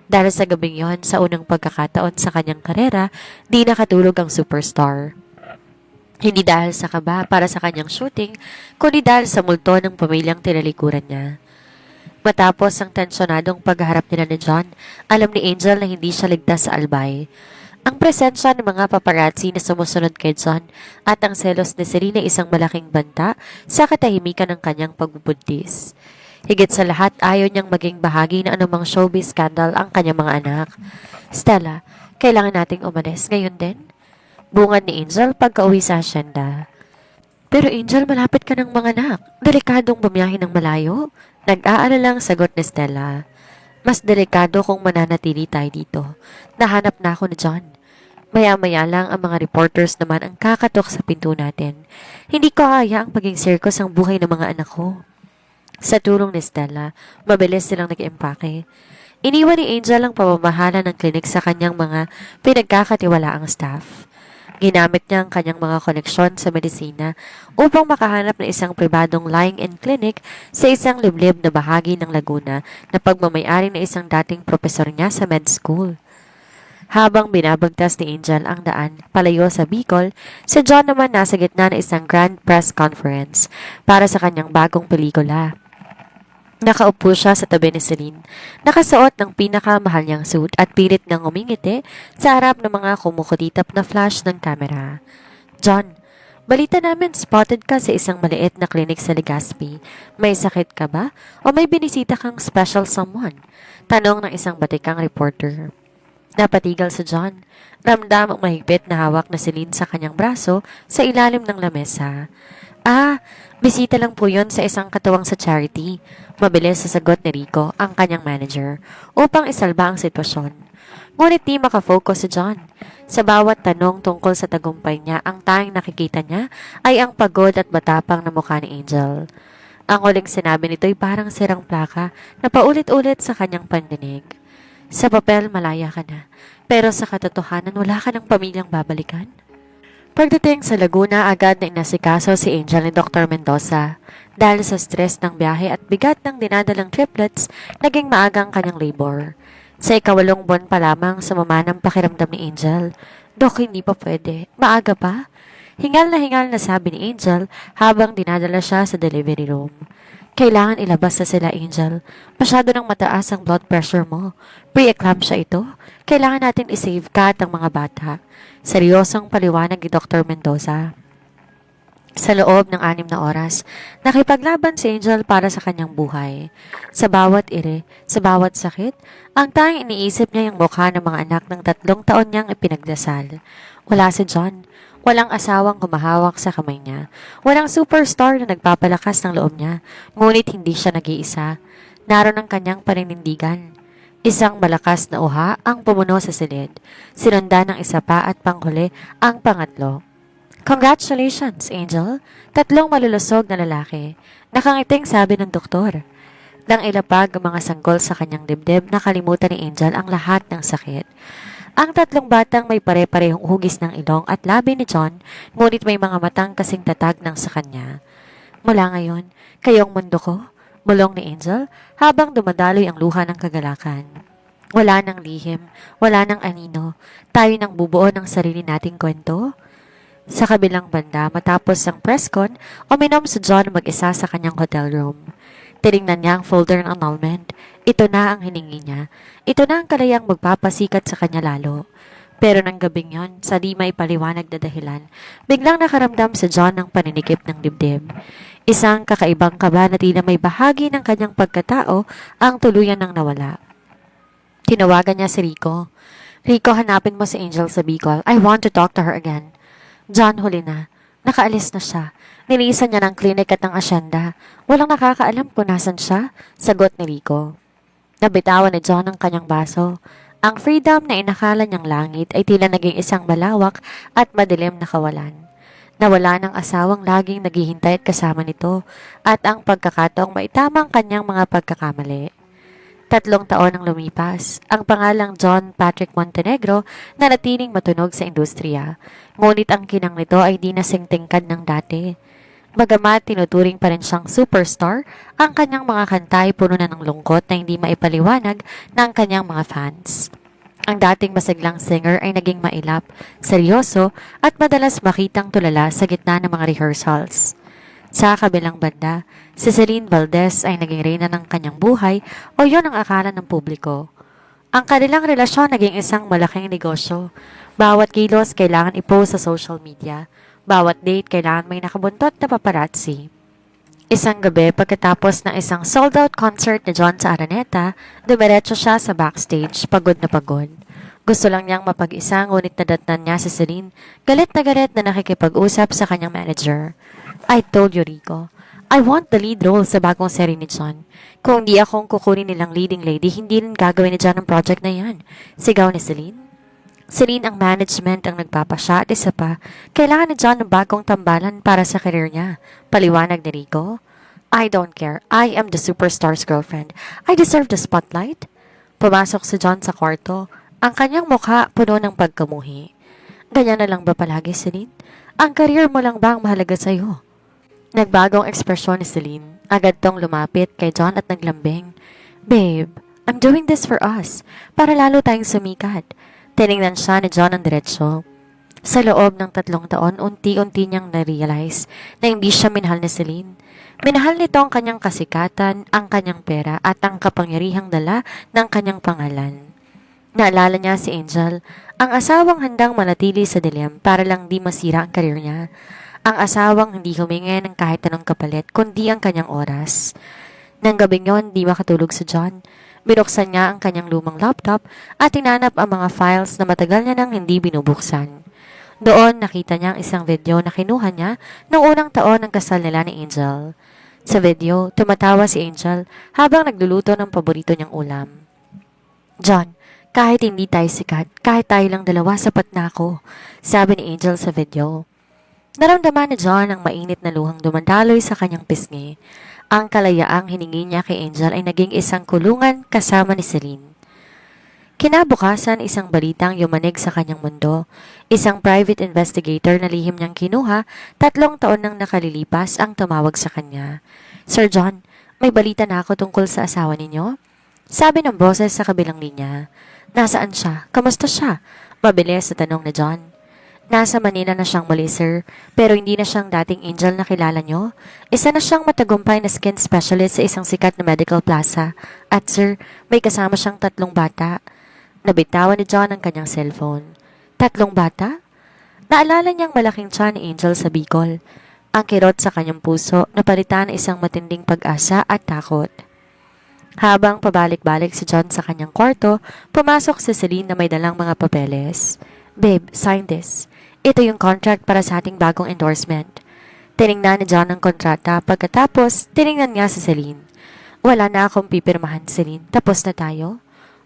Dahil sa gabing yon, sa unang pagkakataon sa kanyang karera, di nakatulog ang superstar. Hindi dahil sa kaba para sa kanyang shooting, kundi dahil sa multo ng pamilyang tinalikuran niya. Matapos ang tensyonadong pagharap nila ni John, alam ni Angel na hindi siya ligtas sa albay. Ang presensya ng mga paparazzi na sumusunod kay John at ang selos ni Serena isang malaking banta sa katahimikan ng kanyang pagbubuntis. Higit sa lahat, ayaw niyang maging bahagi ng anumang showbiz scandal ang kanyang mga anak. Stella, kailangan nating umalis ngayon din? Bungad ni Angel pagka-uwi sa asyenda. Pero Angel, malapit ka ng mga anak. Delikadong bumiyahe ng malayo. Nag-aalalang sagot ni Stella. Mas delikado kung mananatili tayo dito. Nahanap na ako ni John. Maya-maya lang ang mga reporters naman ang kakatok sa pinto natin. Hindi ko kaya ang paging circus ang buhay ng mga anak ko. Sa tulong ni Stella, mabilis silang nag-empake. Iniwan ni Angel ang pamamahala ng klinik sa kanyang mga pinagkakatiwalaang staff. Ginamit niya ang kanyang mga koneksyon sa medisina upang makahanap ng isang pribadong lying-in clinic sa isang liblib na bahagi ng Laguna na pagmamayari ng isang dating profesor niya sa med school. Habang binabagtas ni Angel ang daan palayo sa Bicol, si John naman nasa gitna ng isang grand press conference para sa kanyang bagong pelikula. Nakaupo siya sa tabi ni Celine, nakasuot ng pinakamahal niyang suit at pilit ngang umingiti sa harap ng mga kumukutitap na flash ng kamera. John, balita namin spotted ka sa isang maliit na klinik sa Legazpi. May sakit ka ba? O may binisita kang special someone? Tanong ng isang batikang reporter. Napatigal si John. Ramdam ang mahigpit na hawak na Celine sa kanyang braso sa ilalim ng lamesa. Bisita lang po yon sa isang katuwang sa charity. Mabilis sa sagot ni Rico, ang kanyang manager, upang isalba ang sitwasyon. Ngunit di makafocus si John. Sa bawat tanong tungkol sa tagumpay niya, ang tanging nakikita niya ay ang pagod at matapang na mukha ni Angel. Ang huling sinabi nito'y parang sirang plaka na paulit-ulit sa kanyang pandinig. Sa papel, malaya ka na. Pero sa katotohanan, wala ka ng pamilyang babalikan. Pagdating sa Laguna, agad na inasikaso si Angel ni Dr. Mendoza. Dahil sa stress ng biyahe at bigat ng dinadalang triplets, naging maagang kanyang labor. Sa 8 buwan pa lamang sa mamanang pakiramdam ni Angel, Dok, hindi pa pwede. Maaga pa? Hingal na sabi ni Angel habang dinadala siya sa delivery room. Kailangan ilabas na sila, Angel. Masyado nang mataas ang blood pressure mo. Pre-eclampsia ito. Kailangan natin isave ka at ang mga bata. Seryosong paliwanag ni Dr. Mendoza. Sa loob ng 6 na oras, nakipaglaban si Angel para sa kanyang buhay. Sa bawat ire, sa bawat sakit, ang tanging iniisip niya yung mukha ng mga anak ng 3 taon niyang ipinagdasal. Wala si John. Walang asawang humahawak sa kamay niya. Walang superstar na nagpapalakas ng loob niya. Ngunit hindi siya nag-iisa. Naroon ang kanyang paninindigan. Isang malakas na uha ang pumuno sa silid. Sinundan ng isa pa at panghuli ang pangatlo. Congratulations, Angel. 3 malulusog na lalaki. Nakangiting sabi ng doktor. Nang ilapag ang mga sanggol sa kanyang dibdib, nakalimutan ni Angel ang lahat ng sakit. Ang 3 batang may pare-parehong hugis ng ilong at labi ni John, ngunit may mga matang kasing tatag ng sa kanya. Mula ngayon, kayong mundo ko, bulong ni Angel habang dumadaloy ang luha ng kagalakan. Wala nang lihim, wala nang anino, tayo nang bubuo ng sarili nating kwento. Sa kabilang banda, matapos ang press con, uminom si John mag-isa sa kanyang hotel room. Tinignan niya ang folder ng annulment. Ito na ang hiningi niya. Ito na ang kalayang magpapasikat sa kanya lalo. Pero nang gabing yon, sa di may paliwanag na dahilan, biglang nakaramdam si John ng paninikip ng dibdib. Isang kakaibang kaba na tila may bahagi ng kanyang pagkatao ang tuluyan ng nawala. Tinawagan niya si Rico. Rico, hanapin mo si Angel sa Bicol. I want to talk to her again. John, huli na. Nakaalis na siya. Nilisan niya ng klinik at ng asyenda. Walang nakakaalam kung nasan siya, sagot ni Rico. Nabitawan ni John ang kanyang baso. Ang freedom na inakala niyang langit ay tila naging isang malawak at madilim na kawalan. Nawala ng asawang laging naghihintay at kasama nito at ang pagkakataong maitamang kanyang mga pagkakamali. 3 taon ang lumipas. Ang pangalang John Patrick Montenegro na natiling matunog sa industriya. Ngunit ang kinang nito ay di nasing tingkad ng dati. Bagamat tinuturing pa rin siyang superstar, ang kanyang mga kanta ay puno na ng lungkot na hindi maipaliwanag ng kanyang mga fans. Ang dating masiglang singer ay naging mailap, seryoso at madalas makitang tulala sa gitna ng mga rehearsals. Sa kabilang banda, si Celine Valdez ay naging reyna ng kanyang buhay o yon ang akala ng publiko. Ang kanilang relasyon naging isang malaking negosyo. Bawat kilos kailangan i-post sa social media. Bawat date kailangan may nakabuntot na paparazzi. Isang gabi pagkatapos ng isang sold-out concert ni John sa Araneta, dumiretso siya sa backstage, pagod na pagod. Gusto lang niyang mapag-isa ngunit nadatnan niya si Celine, galit na nakikipag-usap sa kanyang manager. I told you, Rico. I want the lead role sa bagong seri ni John. Kung di akong kukunin nilang leading lady, hindi rin gagawin ni John ang project na yan. Sigaw ni Celine. Celine ang management ang nagpapasya at isa pa, kailangan ni John ng bagong tambalan para sa career niya. Paliwanag ni Rico. I don't care. I am the superstar's girlfriend. I deserve the spotlight. Pumasok si John sa kwarto. Ang kanyang mukha puno ng pagkamuhi. Ganyan na lang ba palagi, Celine? Ang career mo lang ba ang mahalaga sa'yo? Nagbagong ekspresyon ni Celine. Agad tong lumapit kay John at naglambing. Babe, I'm doing this for us. Para lalo tayong sumikat. Tinignan siya ni John ang diretsyo. Sa loob ng 3 taon, unti-unti niyang na-realize na hindi siya minahal ni Celine. Minahal nito ang kanyang kasikatan, ang kanyang pera at ang kapangyarihang dala ng kanyang pangalan. Naalala niya si Angel, ang asawang handang manatili sa dilim para lang di masira ang karir niya. Ang asawang hindi humingi ng kahit anong kapalit kundi ang kanyang oras. Nang gabing yon, di makatulog si John. Binuksan niya ang kanyang lumang laptop at tinanap ang mga files na matagal niya nang hindi binubuksan. Doon nakita niya ang isang video na kinuha niya noong unang taon ng kasal nila ni Angel. Sa video, tumatawa si Angel habang nagluluto ng paborito niyang ulam. John, kahit hindi tayo sikat, kahit tayo lang dalawa, sapat na ako, sabi ni Angel sa video. Naramdaman ni John ang mainit na luhang dumadaloy sa kanyang pisngi. Ang kalayaang hiningi niya kay Angel ay naging isang kulungan kasama ni Celine. Kinabukasan, isang balitang yumanig sa kanyang mundo. Isang private investigator na lihim niyang kinuha, 3 taon nang nakalilipas ang tumawag sa kanya. Sir John, may balita na ako tungkol sa asawa ninyo? Sabi ng boses sa kabilang linya. Nasaan siya? Kamusta siya? Mabilis sa tanong ni John. Nasa Manila na siyang muli, sir, pero hindi na siyang dating Angel na kilala nyo. Isa na siyang matagumpay na skin specialist sa isang sikat na medical plaza. At sir, may kasama siyang 3 bata. Nabitawan ni John ang kanyang cellphone. 3 bata? Naalala niyang malaking tiyan ni Angel sa Bicol. Ang kirot sa kanyang puso napalitan ng isang matinding pag-asa at takot. Habang pabalik-balik si John sa kanyang kwarto, pumasok si Celine na may dalang mga papeles. Babe, sign this. Ito yung contract para sa ating bagong endorsement. Tiningnan ni John ang kontrata pagkatapos tiningnan niya si Celine. Wala na akong pipirmahan, Celine. Tapos na tayo?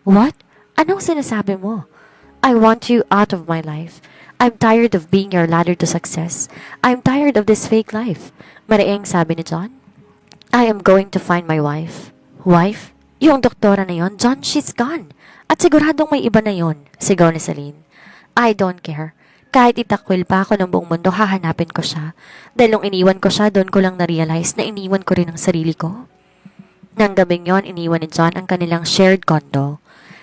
What? Anong sinasabi mo? I want you out of my life. I'm tired of being your ladder to success. I'm tired of this fake life. Mariing sabi ni John. I am going to find my wife. Wife? Yung doktora na yon, John, she's gone. At siguradong may iba na yon, sigaw ni Celine. I don't care. Kahit itakwil pa ako ng buong mundo, hahanapin ko siya. Dahil nung iniwan ko siya, doon ko lang na-realize na iniwan ko rin ang sarili ko. Nang gabing yon, iniwan ni John ang kanilang shared condo.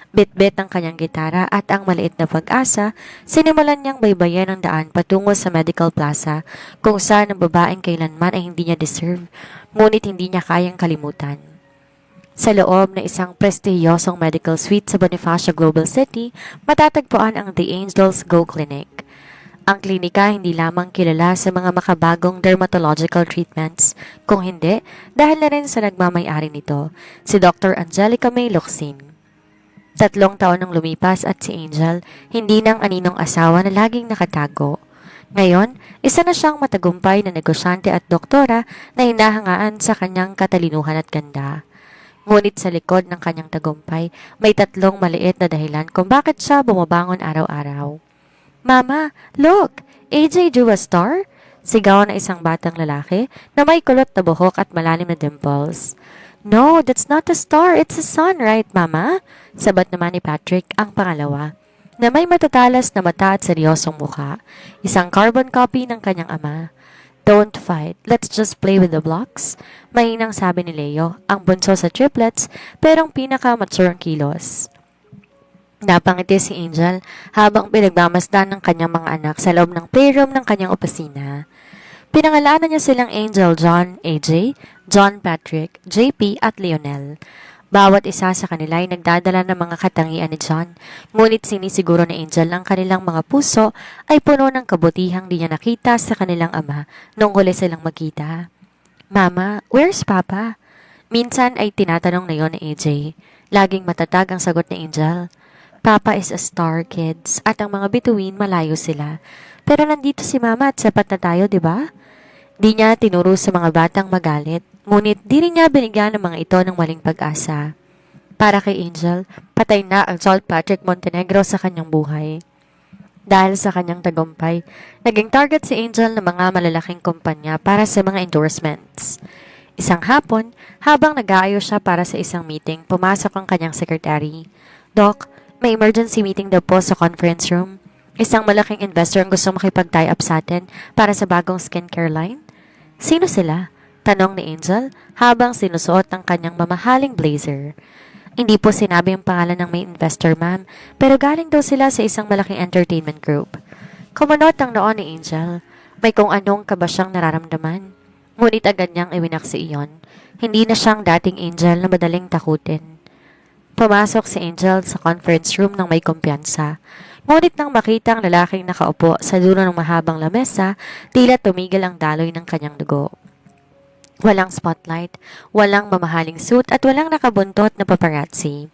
Bit-bit ang kanyang gitara at ang maliit na pag-asa, sinimulan niyang baybayan ang daan patungo sa Medical Plaza kung saan ang babaeng kailanman ay hindi niya deserve, ngunit hindi niya kayang kalimutan. Sa loob ng isang prestihiyosong medical suite sa Bonifacio Global City, matatagpuan ang The Angels Go Clinic. Ang klinika hindi lamang kilala sa mga makabagong dermatological treatments, kung hindi, dahil na rin sa nagmamay-ari nito, si Dr. Angelica May Locsin. 3 taon nang lumipas at si Angel, hindi nang aninong asawa na laging nakatago. Ngayon, isa na siyang matagumpay na negosyante at doktora na hinahangaan sa kanyang katalinuhan at ganda. Ngunit sa likod ng kanyang tagumpay, may 3 maliit na dahilan kung bakit siya bumabangon araw-araw. Mama, look! AJ drew a star? Sigaw na isang batang lalaki na may kulot na buhok at malalim na dimples. No, that's not a star. It's a sun, right, Mama? Sabat naman ni Patrick, ang pangalawa, na may matatalas na mata at seryosong mukha. Isang carbon copy ng kanyang ama. Don't fight. Let's just play with the blocks. Mahinang sabi ni Leo, ang bunso sa triplets, pero ang pinaka-mature kilos. Napangiti si Angel habang pinagmamasdan ng kanyang mga anak sa loob ng playroom ng kanyang opisina. Pinangalanan niya silang Angel, John, AJ, John Patrick, JP at Lionel. Bawat isa sa kanila ay nagdadala ng mga katangian ni John, ngunit sinisiguro ni Angel ang kanilang mga puso ay puno ng kabutihang di niya nakita sa kanilang ama nung huli silang magkita. Mama, where's Papa? Minsan ay tinatanong na yon ni AJ. Laging matatag ang sagot ni Angel. Papa is a star, kids, at ang mga bituin malayo sila. Pero nandito si Mama at sapat na tayo, di ba? Di niya tinuro sa mga batang magalit, ngunit di rin niya binigyan ng mga ito ng maling pag-asa. Para kay Angel, patay na ang John Patrick Montenegro sa kanyang buhay. Dahil sa kanyang tagumpay, naging target si Angel ng mga malalaking kumpanya para sa mga endorsements. Isang hapon, habang nag-aayos siya para sa isang meeting, pumasok ang kanyang secretary. Doc, may emergency meeting daw po sa conference room. Isang malaking investor ang gusto makipag-tie up sa atin para sa bagong skincare line. Sino sila? Tanong ni Angel habang sinusuot ang kanyang mamahaling blazer. Hindi po sinabi ang pangalan ng may investor, ma'am, pero galing daw sila sa isang malaking entertainment group. Kumunot ang noon ni Angel. May kung anong kaba siyang nararamdaman. Ngunit agad niyang iwinaksi iyon. Hindi na siyang dating Angel na madaling takutin. Pumasok si Angel sa conference room ng may kumpiyansa. Ngunit nang makita ang lalaking nakaupo sa dulo ng mahabang lamesa, tila tumigil ang daloy ng kanyang dugo. Walang spotlight, walang mamahaling suit at walang nakabuntot na paparazzi.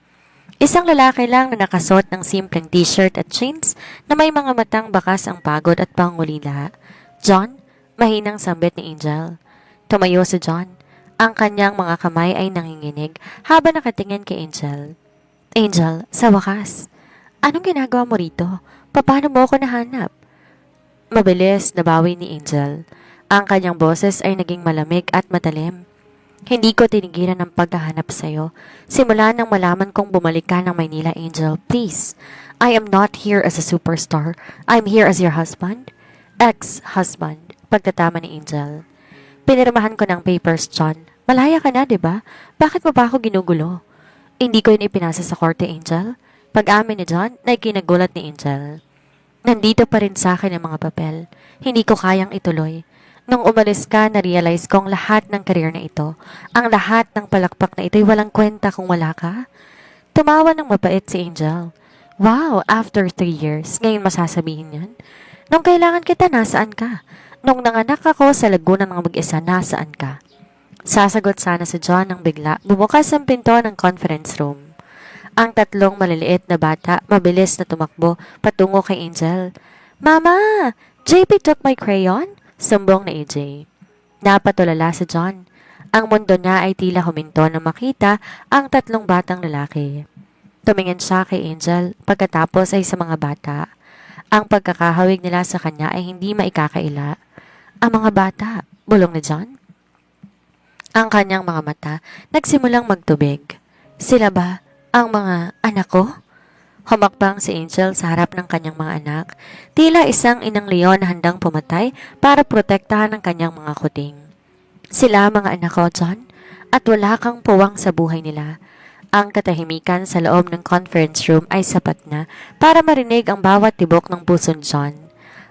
Isang lalaki lang na nakasuot ng simpleng t-shirt at jeans na may mga matang bakas ang pagod at pangulila. John, mahinang sambit ni Angel. Tumayo si John. Ang kanyang mga kamay ay nanginginig habang nakatingin kay Angel. Angel, sa wakas, anong ginagawa mo rito? Paano mo ako nahanap? Mabilis nabawi ni Angel. Ang kanyang boses ay naging malamig at matalim. Hindi ko tinigilan ang paghahanap sa'yo. Simula nang malaman kong bumalik ka ng Maynila, Angel, please. I am not here as a superstar. I'm here as your husband. Ex-husband, pagtatama ni Angel. Pinirmahan ko ng papers, John. Malaya ka na, di ba? Bakit mo ba ako ginugulo? Hindi ko yun ipinasa sa korte, Angel. Pag-amin ni John, na ikinagulat ni Angel. Nandito pa rin sa akin ang mga papel. Hindi ko kayang ituloy. Nung umalis ka, na-realize kong lahat ng career na ito, ang lahat ng palakpak na ito'y walang kwenta kung wala ka. Tumawa ng mabait si Angel. Wow, after 3 years, ngayon masasabihin yan? Nung kailangan kita, nasaan ka? Nung nanganak ako sa Laguna ng mag-isa, nasaan ka? Sasagot sana si John nang bigla bumukas ang pinto ng conference room. Ang tatlong maliliit na bata mabilis na tumakbo patungo kay Angel. Mama! JP took my crayon? Sumbong na AJ. Napatulala si John. Ang mundo niya ay tila huminto nang makita ang tatlong batang lalaki. Tumingin siya kay Angel pagkatapos ay sa mga bata. Ang pagkakahawig nila sa kanya ay hindi maikakaila. Ang mga bata, bulong ni John. Ang kanyang mga mata nagsimulang magtubig. Sila ba ang mga anak ko? Humakbang si Angel sa harap ng kanyang mga anak, tila isang inang leon na handang pumatay para protektahan ang kanyang mga kuting. Sila mga anak ko, John, at wala kang puwang sa buhay nila. Ang katahimikan sa loob ng conference room ay sapat na para marinig ang bawat tibok ng puso ni John.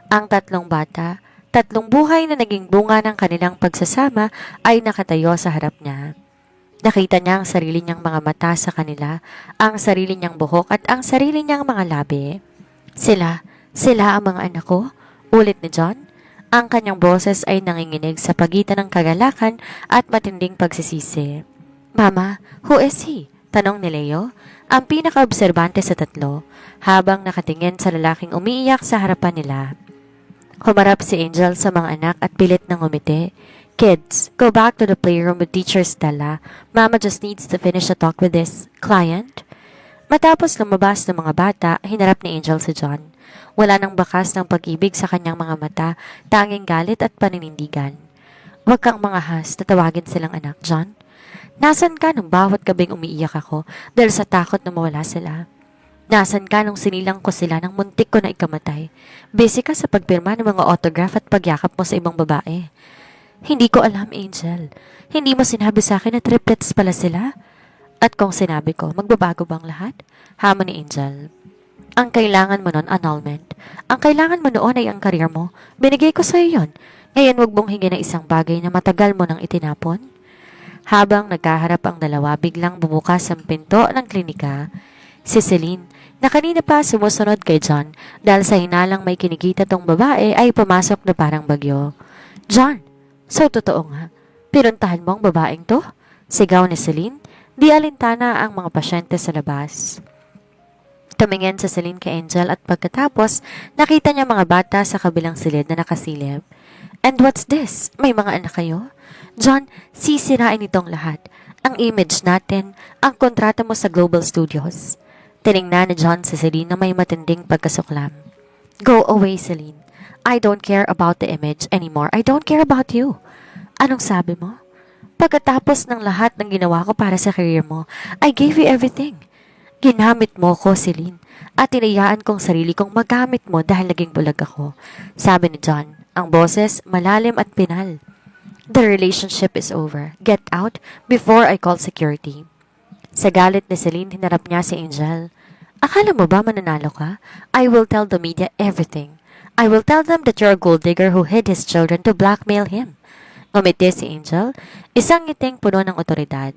Ang tatlong bata, tatlong buhay na naging bunga ng kanilang pagsasama ay nakatayo sa harap niya. Nakita niya ang sarili niyang mga mata sa kanila, ang sarili niyang buhok at ang sarili niyang mga labi. Sila ang mga anak ko? Ulit ni John. Ang kanyang boses ay nanginginig sa pagitan ng kagalakan at matinding pagsisisi. Mama, who is he? Tanong ni Leo, ang pinaka-obserbante sa tatlo, habang nakatingin sa lalaking umiiyak sa harapan nila. Humarap si Angel sa mga anak at pilit ng ngumiti. Kids, go back to the playroom with Teacher Stella. Mama just needs to finish a talk with this client. Matapos lumabas ng mga bata, hinarap ni Angel si John. Wala nang bakas ng pag-ibig sa kanyang mga mata, tanging galit at paninindigan. Huwag kang mangahas, tatawagin silang anak, John. Nasaan ka nung bawat gabing umiiyak ako dahil sa takot na mawala sila? Nasaan ka nung sinilang ko sila nang muntik ko na ikamatay? Busy ka sa pagpirma ng mga autograph at pagyakap mo sa ibang babae. Hindi ko alam, Angel. Hindi mo sinabi sa akin na triplets pala sila? At kung sinabi ko, magbabago bang lahat? Hamon ni Angel. Ang kailangan mo nun, annulment. Ang kailangan mo noon ay ang karir mo. Binigay ko sa iyo yon. Ngayon wag mong hingi na isang bagay na matagal mo nang itinapon. Habang nagkaharap ang dalawa, biglang bumukas ang pinto ng klinika. Si Celine, na kanina pa sumusunod kay John dahil sa hinalang may kinikita tong babae ay pumasok na parang bagyo. John! So, totoo nga. Pinuntahan mo ang babaeng to? Sigaw ni Celine. Di alintana ang mga pasyente sa labas. Tumingin sa Celine kay Angel at pagkatapos, nakita niya mga bata sa kabilang silid na nakasilip. And what's this? May mga anak kayo? John, sisirain itong lahat. Ang image natin, ang kontrata mo sa Global Studios. Tiningnan ni John si Celine na may matinding pagkasuklam. Go away, Celine. I don't care about the image anymore. I don't care about you. Anong sabi mo? Pagkatapos ng lahat ng ginawa ko para sa career mo, I gave you everything. Ginamit mo ko, Celine, at tinayaan kong sarili kong magamit mo dahil naging bulag ako. Sabi ni John, ang boses malalim at pinal. The relationship is over. Get out before I call security. Sa galit ni Celine, hinarap niya si Angel. Akala mo ba mananalo ka? I will tell the media everything. I will tell them that you're a gold digger who hid his children to blackmail him. Ngumiti si Angel, isang ngiting puno ng otoridad.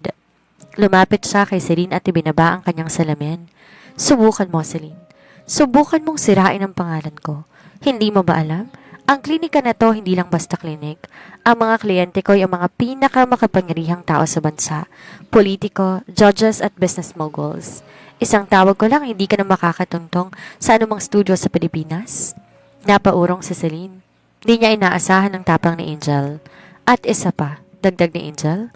Lumapit siya kay Celine at ibinaba ang kanyang salamin. Subukan mo, Celine. Subukan mong sirain ang pangalan ko. Hindi mo ba alam? Ang klinika na to hindi lang basta klinik. Ang mga kliyente ko ay ang mga pinakamakapangyarihang tao sa bansa. Politiko, judges at business moguls. Isang tawag ko lang, hindi ka na makakatuntong sa anumang studio sa Pilipinas. Napaurong si Celine. Di niya inaasahan ang tapang ni Angel. At isa pa, dagdag ni Angel,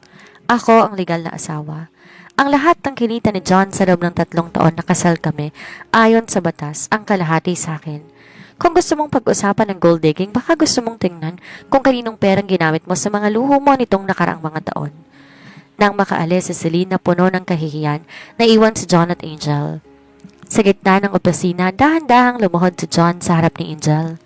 ako ang legal na asawa. Ang lahat ng kinita ni John sa loob ng 3 taon na kasal kami, ayon sa batas, ang kalahati sa akin. Kung gusto mong pag-usapan ng gold digging, baka gusto mong tingnan kung kaninong perang ginamit mo sa mga luho mo nitong nakaraang mga taon. Nang makaalis si Celine na puno ng kahihiyan, naiwan si John at Angel. Sa gitna ng opisina, dahan-dahang lumuhod si John sa harap ni Angel.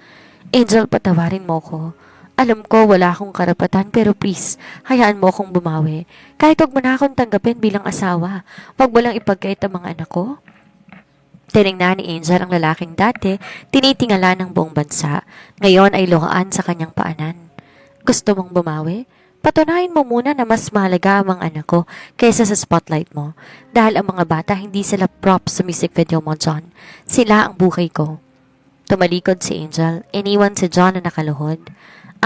Angel, patawarin mo ko. Alam ko wala akong karapatan pero please, hayaan mo akong bumawi. Kahit huwag mo na akong tanggapin bilang asawa, huwag mo lang ipagkait ang mga anak ko. Tinignan ni Angel ang lalaking dati, tinitingala ng buong bansa. Ngayon ay luhaan sa kanyang paanan. Gusto mong bumawi? Patunayan mo muna na mas mahalaga ang mga anak ko kaysa sa spotlight mo. Dahil ang mga bata hindi sila props sa music video mo, John. Sila ang buhay ko. Tumalikod si Angel, iniwan si John na nakaluhod.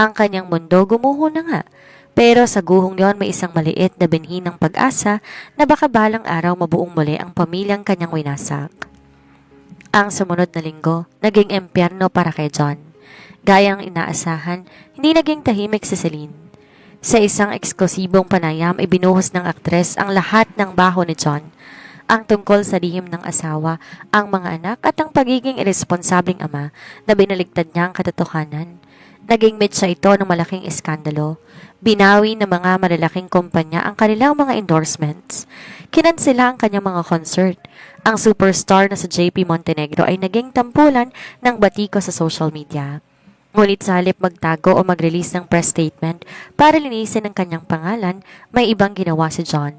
Ang kanyang mundo gumuho na nga. Pero sa guhong yon may isang maliit na binhi ng pag-asa na baka balang araw mabuong muli ang pamilyang kanyang winasak. Ang sumunod na linggo, naging impyerno para kay John. Gayang inaasahan, hindi naging tahimik si Celine. Sa isang eksklusibong panayam, ibinuhos ng aktres ang lahat ng baho ni John. Ang tungkol sa lihim ng asawa, ang mga anak at ang pagiging irresponsabling ama na binaligtad niya ang katotohanan. Naging mitsa ito ng malaking iskandalo. Binawi ng mga malalaking kumpanya ang kanilang mga endorsements. Kinansela ang kanyang mga concert. Ang superstar na si JP Montenegro ay naging tampulan ng batiko sa social media. Ngunit sa halip magtago o mag-release ng press statement para linisin ang kanyang pangalan, may ibang ginawa si John.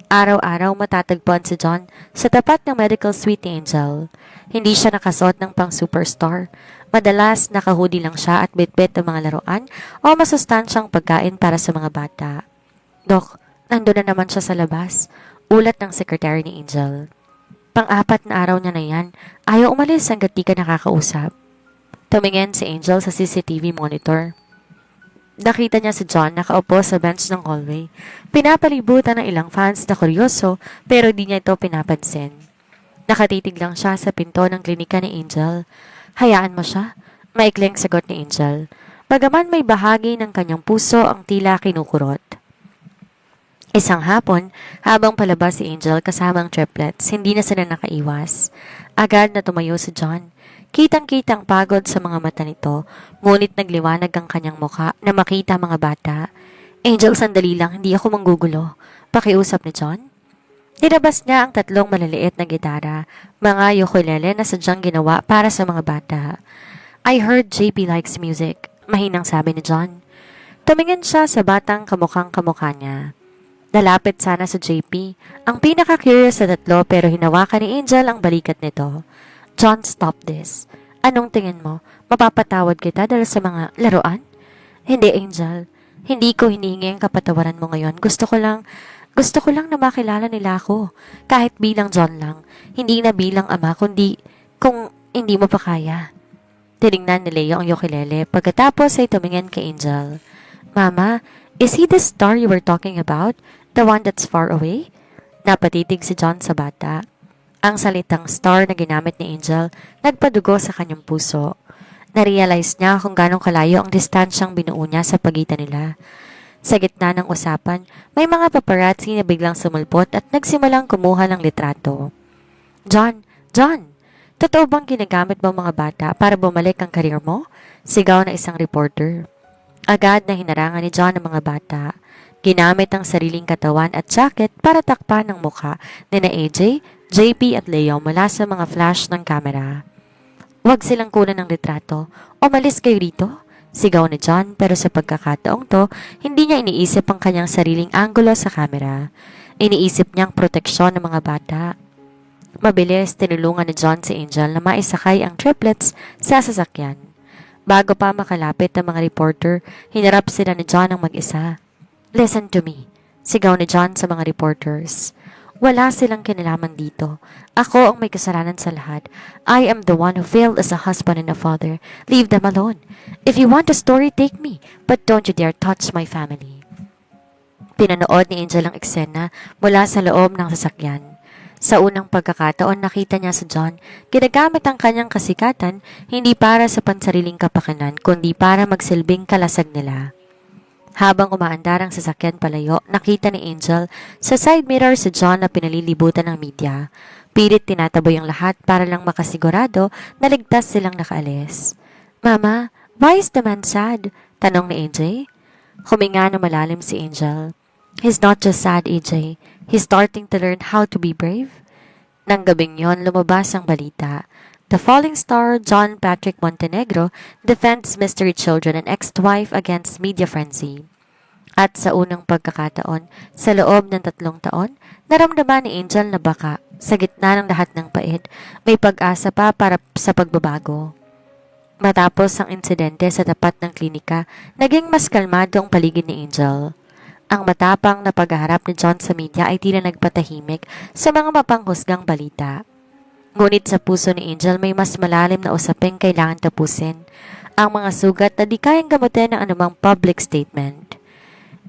Araw-araw matatagpuan si John sa tapat ng medical suite ni Angel. Hindi siya nakasuot ng pang-superstar. Madalas nakahoodie lang siya at bitbit ng mga laruan o masustansyang pagkain para sa mga bata. Dok, nandun na naman siya sa labas. Ulat ng sekretary ni Angel. Pang-apat na araw niya na yan, ayaw umalis hanggat di ka nakakausap. Tumingin si Angel sa CCTV monitor. Nakita niya si John nakaupo sa bench ng hallway. Pinapalibutan ng ilang fans na kuryoso pero di niya ito pinapansin. Nakatitig lang siya sa pinto ng klinika ni Angel. Hayaan mo siya, maikling sagot ni Angel. Bagaman may bahagi ng kanyang puso ang tila kinukurot. Isang hapon, habang palabas si Angel kasamang triplets, hindi na sila nakaiwas. Agad na tumayo si John. Kitang-kitang pagod sa mga mata nito, ngunit nagliwanag ang kanyang mukha na makita mga bata. Angel, sandali lang, hindi ako manggugulo. Pakiusap ni John. Nilabas niya ang 3 maliliit na gitara, mga ukulele na sadyang ginawa para sa mga bata. I heard JP likes music, mahinang sabi ni John. Tumingin siya sa batang kamukhang kamukha niya. Nalapit sana sa JP, ang pinaka-curious sa 3 pero hinawakan ni Angel ang balikat nito. John, stop this. Anong tingin mo? Mapapatawad kita dahil sa mga laruan? Hindi, Angel. Hindi ko hinihingi ang kapatawaran mo ngayon. Gusto ko lang na makilala nila ako. Kahit bilang John lang. Hindi na bilang ama, kundi kung hindi mo pa kaya. Tinignan ni Leo ang ukulele. Pagkatapos ay tumingin kay Angel. Mama, is he the star you were talking about? The one that's far away? Napatitig si John sa bata. Ang salitang star na ginamit ni Angel nagpadugo sa kanyang puso. Narealize niya kung ganong kalayo ang distansyang binuo niya sa pagitan nila. Sa gitna ng usapan, may mga paparazzi na biglang sumulpot at nagsimulang kumuha ng litrato. John! Totoo bang ginagamit mo mga bata para bumalik ang karir mo? Sigaw na isang reporter. Agad na hinarangan ni John ang mga bata. Ginamit ang sariling katawan at jacket para takpan ang mukha ni na AJ, JP at Leo mula sa mga flash ng kamera. Huwag silang kunan ng litrato. Umalis kayo rito. Sigaw ni John pero sa pagkakataong to, hindi niya iniisip ang kanyang sariling anggulo sa kamera. Iniisip niyang proteksyon ng mga bata. Mabilis tinulungan ni John si Angel na maisakay ang triplets sa sasakyan. Bago pa makalapit ang mga reporter, hinarap sila ni John ang mag-isa. Listen to me, sigaw ni John sa mga reporters. Wala silang kinalaman dito. Ako ang may kasalanan sa lahat. I am the one who failed as a husband and a father. Leave them alone. If you want a story, take me. But don't you dare touch my family. Pinanood ni Angel ang eksena mula sa loob ng sasakyan. Sa unang pagkakataon nakita niya si John, ginagamit ang kanyang kasikatan hindi para sa pansariling kapakanan kundi para magsilbing kalasag nila. Habang umaandar ang sasakyan palayo, nakita ni Angel sa side mirror si John na pinalilibutan ng media. Pilit tinataboy ang lahat para lang makasigurado na ligtas silang nakaalis. Mama, why is the man sad? Tanong ni AJ. Huminga na malalim si Angel. He's not just sad, AJ. He's starting to learn how to be brave. Nang gabing yon, lumabas ang balita. The falling star John Patrick Montenegro defends mystery children and ex-wife against media frenzy. At sa unang pagkakataon, sa loob ng 3 taon, naramdaman ni Angel na baka, sa gitna ng lahat ng pait, may pag-asa pa para sa pagbabago. Matapos ang insidente sa tapat ng klinika, naging mas kalmado ang paligid ni Angel. Ang matapang na paghaharap ni John sa media ay tila nagpatahimik sa mga mapanghusgang balita. Ngunit sa puso ni Angel may mas malalim na usaping kailangan tapusin. Ang mga sugat na di kayang gamutin ng anumang public statement.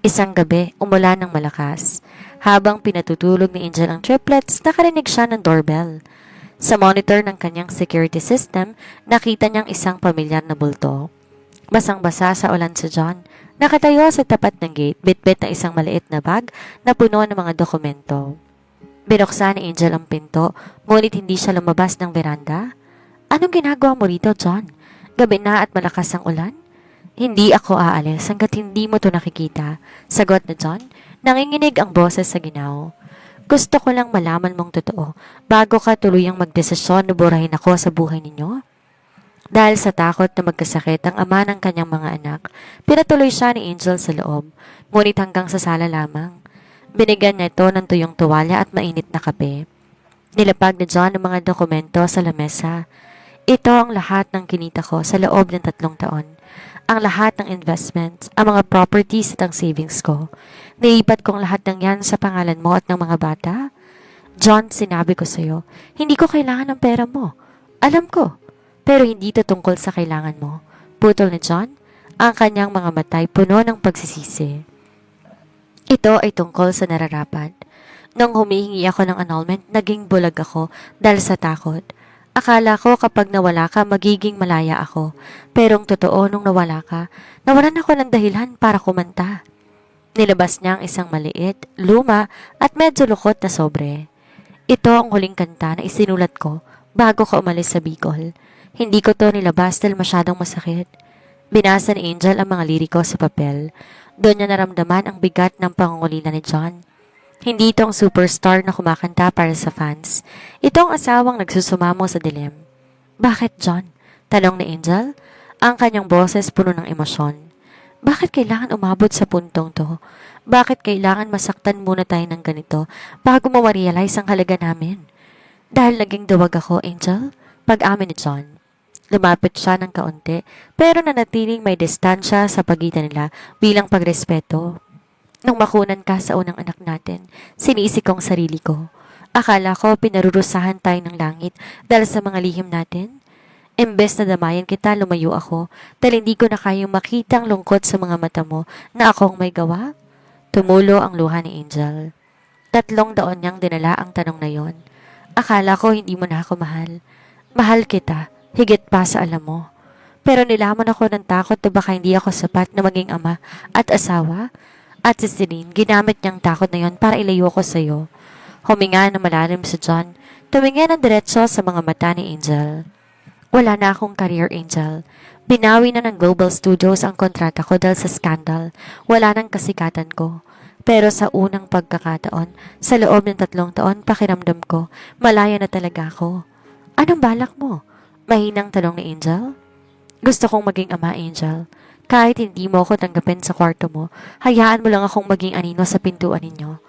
Isang gabi, umulan ng malakas. Habang pinatutulog ni Angel ang triplets, nakarinig siya ng doorbell. Sa monitor ng kanyang security system, nakita niyang isang pamilyar na bulto. Basang-basa sa ulan si John. Nakatayo sa tapat ng gate, bitbit na isang maliit na bag na puno ng mga dokumento. Binuksan ni Angel ang pinto, ngunit hindi siya lumabas ng veranda. Anong ginagawa mo rito, John? Gabi na at malakas ang ulan? Hindi ako aalis hanggat hindi mo to nakikita, sagot na John. Nanginginig ang boses sa ginaw. Gusto ko lang malaman mong totoo bago ka tuluyang magdesisyon na burahin ako sa buhay ninyo. Dahil sa takot na magkasakit ang ama ng kanyang mga anak, pinatuloy siya ni Angel sa loob, ngunit hanggang sa sala lamang. Binigyan niya ito ng tuyong tuwalya at mainit na kape. Nilapag ni John ang mga dokumento sa lamesa. Ito ang lahat ng kinita ko sa loob ng 3 taon. Ang lahat ng investments, ang mga properties at ang savings ko. Naipat kong lahat ng yan sa pangalan mo at ng mga bata. John, sinabi ko sa'yo, hindi ko kailangan ng pera mo. Alam ko, pero hindi ito tungkol sa kailangan mo. Putol ni John, ang kanyang mga matay puno ng pagsisisi. Ito ay tungkol sa nararapat. Nung humihingi ako ng annulment, naging bulag ako dahil sa takot. Akala ko kapag nawala ka, magiging malaya ako. Pero ang totoo nung nawala ka, nawalan ako ng dahilan para kumanta. Nilabas niya ang isang maliit, luma at medyo lukot na sobre. Ito ang huling kanta na isinulat ko bago ka umalis sa Bicol. Hindi ko to nilabas dahil masyadong masakit. Binasa ni Angel ang mga liriko sa papel. Doon niya naramdaman ang bigat ng pangungulila ni John. Hindi ito ang superstar na kumakanta para sa fans. Ito ang asawang nagsusumamo sa dilim. Bakit, John? Tanong ni Angel. Ang kanyang boses puno ng emosyon. Bakit kailangan umabot sa puntong to? Bakit kailangan masaktan muna tayo ng ganito bago mo ma-realize ang halaga namin? Dahil naging duwag ako, Angel? Pag-amin ni John. Lumapit siya ng kaunti, pero nanatiling may distansya sa pagitan nila bilang pagrespeto. Nung makunan ka sa unang anak natin, sinisi kong sarili ko. Akala ko pinarurusahan tayo ng langit dahil sa mga lihim natin. Imbes na damayan kita, lumayo ako dahil hindi ko na kayang makita ang lungkot sa mga mata mo na akong may gawa. Tumulo ang luha ni Angel. 3 taon niyang dinala ang tanong na yon. Akala ko hindi mo na ako mahal. Mahal kita. Higit pa sa alam mo. Pero nilamon ako ng takot na baka hindi ako sapat na maging ama at asawa. At si Celine, ginamit niyang takot na yon para ilayo ko sa'yo. Huminga na malalim si John. Tumingin ng diretso sa mga mata ni Angel. Wala na akong career, Angel. Binawi na ng Global Studios ang kontrata ko dahil sa scandal. Wala nang kasikatan ko. Pero sa unang pagkakataon, sa loob ng 3 taon, pakiramdam ko, malaya na talaga ako. Anong balak mo? Mahinang tanong ni Angel. Gusto kong maging ama, Angel. Kahit hindi mo ako tanggapin sa kwarto mo, hayaan mo lang akong maging anino sa pintuan ninyo.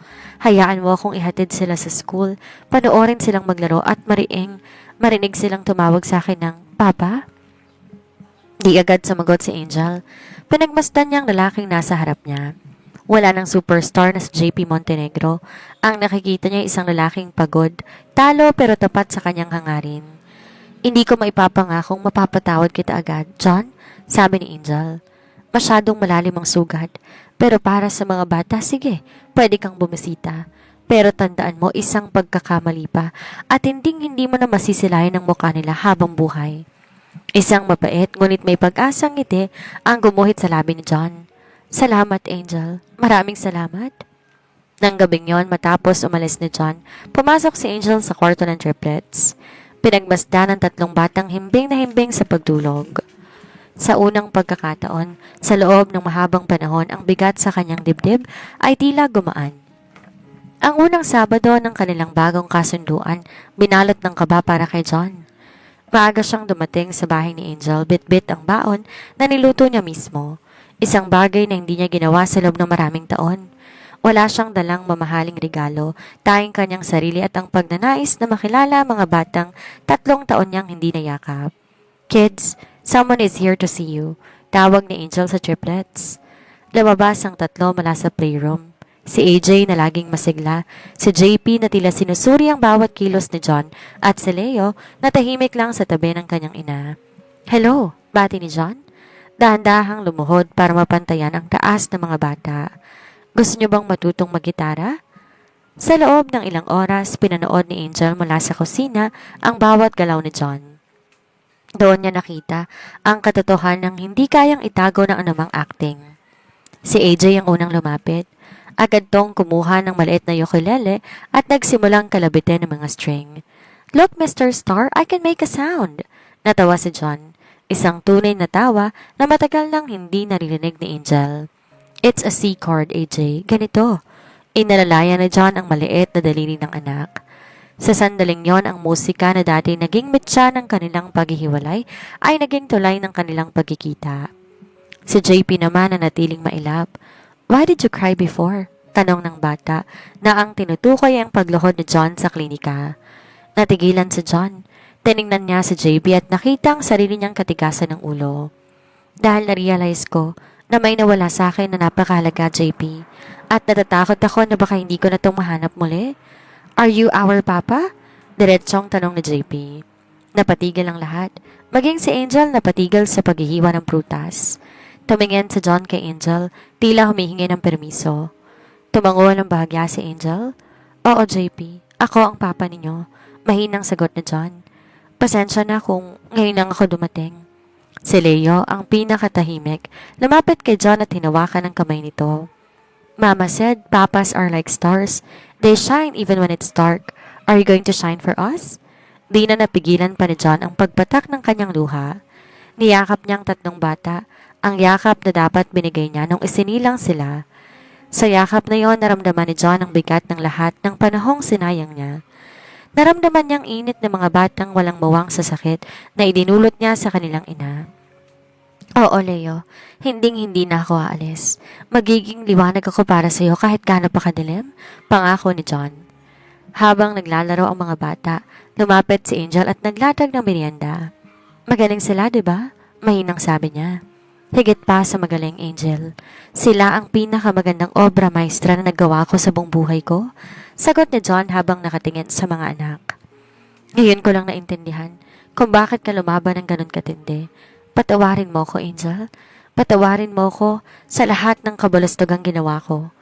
Hayaan mo akong ihatid sila sa school, panoorin silang maglaro at marinig silang tumawag sa akin ng, Papa? Di agad sumagot si Angel. Pinagmasdan niyang lalaking nasa harap niya. Wala ng superstar na si JP Montenegro. Ang nakikita niya isang lalaking pagod, talo pero tapat sa kanyang hangarin. Hindi ko maipapangakong mapapatawad kita agad, John, sabi ni Angel. Masyadong malalim ang sugat, pero para sa mga bata, sige, pwede kang bumisita. Pero tandaan mo, isang pagkakamali pa at hindi mo na masisilayan ang mukha nila habang buhay. Isang mapait ngunit may pag-asang ngiti ang gumuhit sa labi ni John. Salamat, Angel. Maraming salamat. Nang gabing yon, matapos umalis ni John, pumasok si Angel sa kwarto ng triplets. Pinagmasdan ng 3 batang himbing na himbing sa pagdulog. Sa unang pagkakataon, sa loob ng mahabang panahon, ang bigat sa kanyang dibdib ay tila gumaan. Ang unang Sabado ng kanilang bagong kasunduan, binalot ng kaba para kay John. Maaga siyang dumating sa bahay ni Angel, bit-bit ang baon na niluto niya mismo. Isang bagay na hindi niya ginawa sa loob ng maraming taon. Wala siyang dalang mamahaling regalo, tayong kanyang sarili at ang pagnanais na makilala mga batang 3 taon niyang hindi nayakap. Kids, someone is here to see you. Tawag ni Angel sa triplets. Lumabas ang 3 mula sa playroom. Si AJ na laging masigla, si JP na tila sinusuri ang bawat kilos ni John, at si Leo na tahimik lang sa tabi ng kanyang ina. Hello, bati ni John. Dahan-dahang lumuhod para mapantayan ang taas ng mga bata. Gusto niyo bang matutong maggitara? Sa loob ng ilang oras, pinanood ni Angel mula sa kusina ang bawat galaw ni John. Doon niya nakita ang katotohanan ng hindi kayang itago ng anumang acting. Si AJ ang unang lumapit. Agad tong kumuha ng maliit na ukulele at nagsimulang kalabitin ng mga string. "Look, Mr. Star, I can make a sound!" Natawa si John. Isang tunay na tawa na matagal nang hindi naririnig ni Angel. "It's a C chord, AJ. Ganito." Inalalayan ni John ang maliit na daliri ng anak. Sa sandaling yon, ang musika na dati naging mitya ng kanilang paghihiwalay ay naging tulay ng kanilang pagkikita. Si JP naman na natiling mailap. "Why did you cry before?" Tanong ng bata na ang tinutukoy ang pagluhod ni John sa klinika. Natigilan si John. Tiningnan niya si JP at nakita ang sarili niyang katigasan ng ulo. "Dahil na-realize ko na may nawala sa akin na napakahalaga, JP. At natatakot ako na baka hindi ko na itong mahanap muli." "Are you our papa?" Diretsong tanong ni JP. Napatigil ang lahat. Maging si Angel napatigil sa paghihiwa ng prutas. Tumingin si John kay Angel, tila humihingi ng permiso. Tumango ng bahagya si Angel. "Oo, JP. Ako ang papa ninyo." Mahinang sagot ni John. "Pasensya na kung ngayon lang ako dumating." Si Leo, ang pinakatahimik, lumapit kay John at hinawakan ang kamay nito. "Mama said papas are like stars. They shine even when it's dark. Are you going to shine for us?" Di na napigilan pa ni John ang pagpatak ng kanyang luha. Niyakap niyang tatlong bata, ang yakap na dapat binigay niya nung isinilang sila. Sa yakap na yon, naramdaman ni John ang bigat ng lahat ng panahong sinayang niya. Naramdaman niyang init ng mga batang walang mawang sa sakit na idinulot niya sa kanilang ina. "Oo, Leo. Hinding-hindi na ako aalis. Magiging liwanag ako para sa iyo kahit gaano pa kadilim," pangako ni John. Habang naglalaro ang mga bata, lumapit si Angel at naglatag ng merienda. "Magaling sila, di ba?" Mahinang sabi niya. "Higit pa sa magaling, Angel. Sila ang pinakamagandang obra maestra na nagawa ko sa buong buhay ko," sagot ni John habang nakatingin sa mga anak. "Ngayon ko lang naintindihan kung bakit ka lumaban ng ganun katindi. Patawarin mo ko, Angel. Patawarin mo ko sa lahat ng kabalastugang ginawa ko."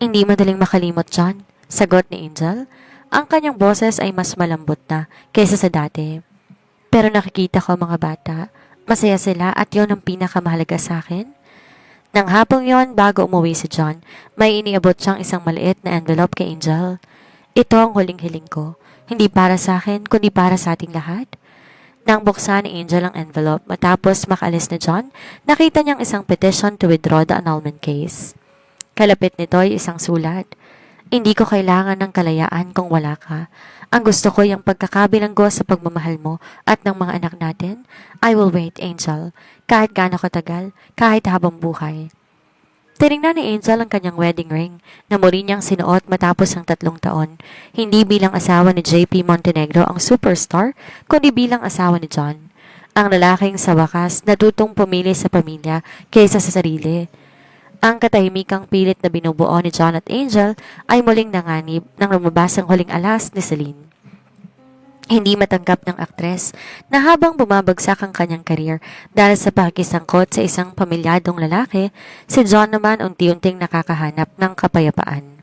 "Hindi madaling makalimot, John," sagot ni Angel. Ang kanyang boses ay mas malambot na kaysa sa dati. "Pero nakikita ko mga bata. Masaya sila at yon ang pinakamahalaga sa akin." Nang hapong yon, bago umuwi si John, may iniabot siyang isang maliit na envelope kay Angel. "Ito ang huling hiling ko. Hindi para sa akin, kundi para sa ating lahat." Nang buksan ni Angel ang envelope matapos makaalis na John, nakita niyang isang petition to withdraw the annulment case. Kalapit nito ay isang sulat. "Hindi ko kailangan ng kalayaan kung wala ka. Ang gusto ko yung pagkakabilanggo sa pagmamahal mo at ng mga anak natin. I will wait, Angel. Kahit gaano katagal, kahit habang buhay." Tinignan ni Angel ang kanyang wedding ring na muli niyang sinuot matapos ang 3 taon, hindi bilang asawa ni JP Montenegro ang superstar, kundi bilang asawa ni John. Ang lalaking sa wakas natutong pumili sa pamilya kaysa sa sarili. Ang katahimikang pilit na binubuo ni John at Angel ay muling nanganib nang lumabas ang huling alas ni Celine. Hindi matanggap ng aktres na habang bumabagsak ang kanyang karir dahil sa pakisangkot sa isang pamilyadong lalaki, si John naman unti-unting nakakahanap ng kapayapaan.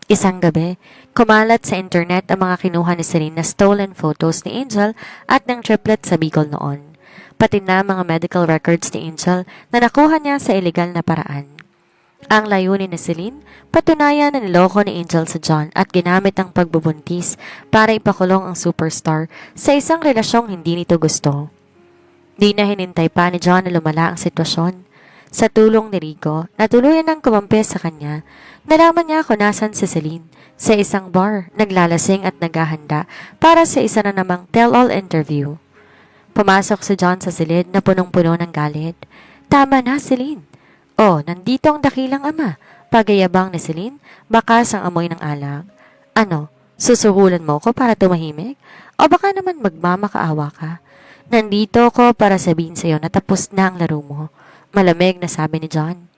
Isang gabi, kumalat sa internet ang mga kinuha ni Celine na stolen photos ni Angel at ng triplet sa Bicol noon, pati na mga medical records ni Angel na nakuha niya sa illegal na paraan. Ang layunin ni Celine, patunayan na niloko ni Angel sa John at ginamit ang pagbubuntis para ipakulong ang superstar sa isang relasyong hindi nito gusto. Di na hinintay pa ni John na lumala ang sitwasyon. Sa tulong ni Rico, natuluyan ng kumampi sa kanya. Nalaman niya kung nasan si Celine, sa isang bar, naglalasing at naghahanda para sa isa na namang tell-all interview. Pumasok si John sa silid na punong-puno ng galit. "Tama na, Celine." "Oh, nandito ang dakilang ama," pagayabang ni Celine, bakas ang amoy ng alak. "Ano, susuhulan mo ko para tumahimik? O baka naman magmamakaawa ka? Nandito ko para sabihin sa'yo na tapos na ang laro mo," malamig na sabi ni John.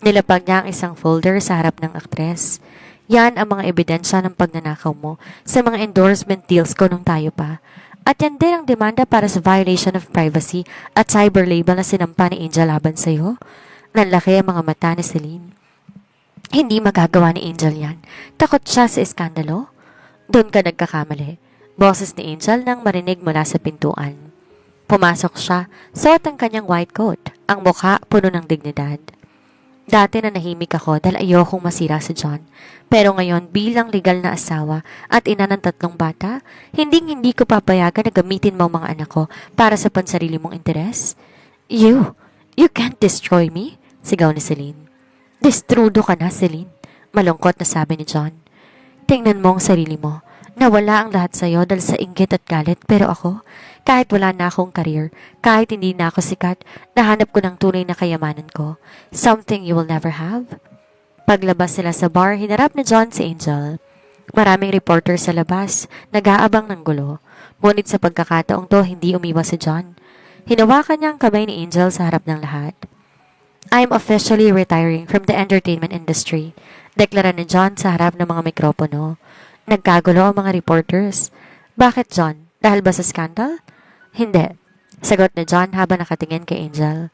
Nilapag niya ang isang folder sa harap ng aktres. "Yan ang mga ebidensya ng pagnanakaw mo sa mga endorsement deals ko nung tayo pa. At yan din ang demanda para sa violation of privacy at cyber label na sinampa ni Angel laban sa'yo. Nanlaki ang mga mata ni Celine. Hindi magagawa ni Angel yan. Takot siya sa iskandalo. Doon ka nagkakamali. Boses ni Angel nang marinig mula sa pintuan. Pumasok siya, suot ang kanyang white coat, ang mukha puno ng dignidad. Dati na nahimik ako dahil ayokong masira si John. Pero ngayon bilang legal na asawa at ina ng 3 bata, hindi ko papayagan na gamitin mo ang mga anak ko para sa pansarili mong interes. You can't destroy me, sigaw ni Celine. Destrudo ka na, Celine, malungkot na sabi ni John. Tingnan mo ang sarili mo. Nawala ang lahat sa'yo dahil sa inggit at galit, pero ako, kahit wala na akong career, kahit hindi na ako sikat, nahanap ko ng tunay na kayamanan ko. Something you will never have. Paglabas sila sa bar, hinarap ni John si Angel. Maraming reporter sa labas, nag-aabang ng gulo. Ngunit sa pagkakataong to, hindi umiwas si John. Hinawakan niya ang kamay ni Angel sa harap ng lahat. I'm officially retiring from the entertainment industry, deklara ni John sa harap ng mga mikropono. Nagkagulo ang mga reporters. Bakit, John? Dahil ba sa scandal? Hindi. Sagot ni John habang nakatingin kay Angel.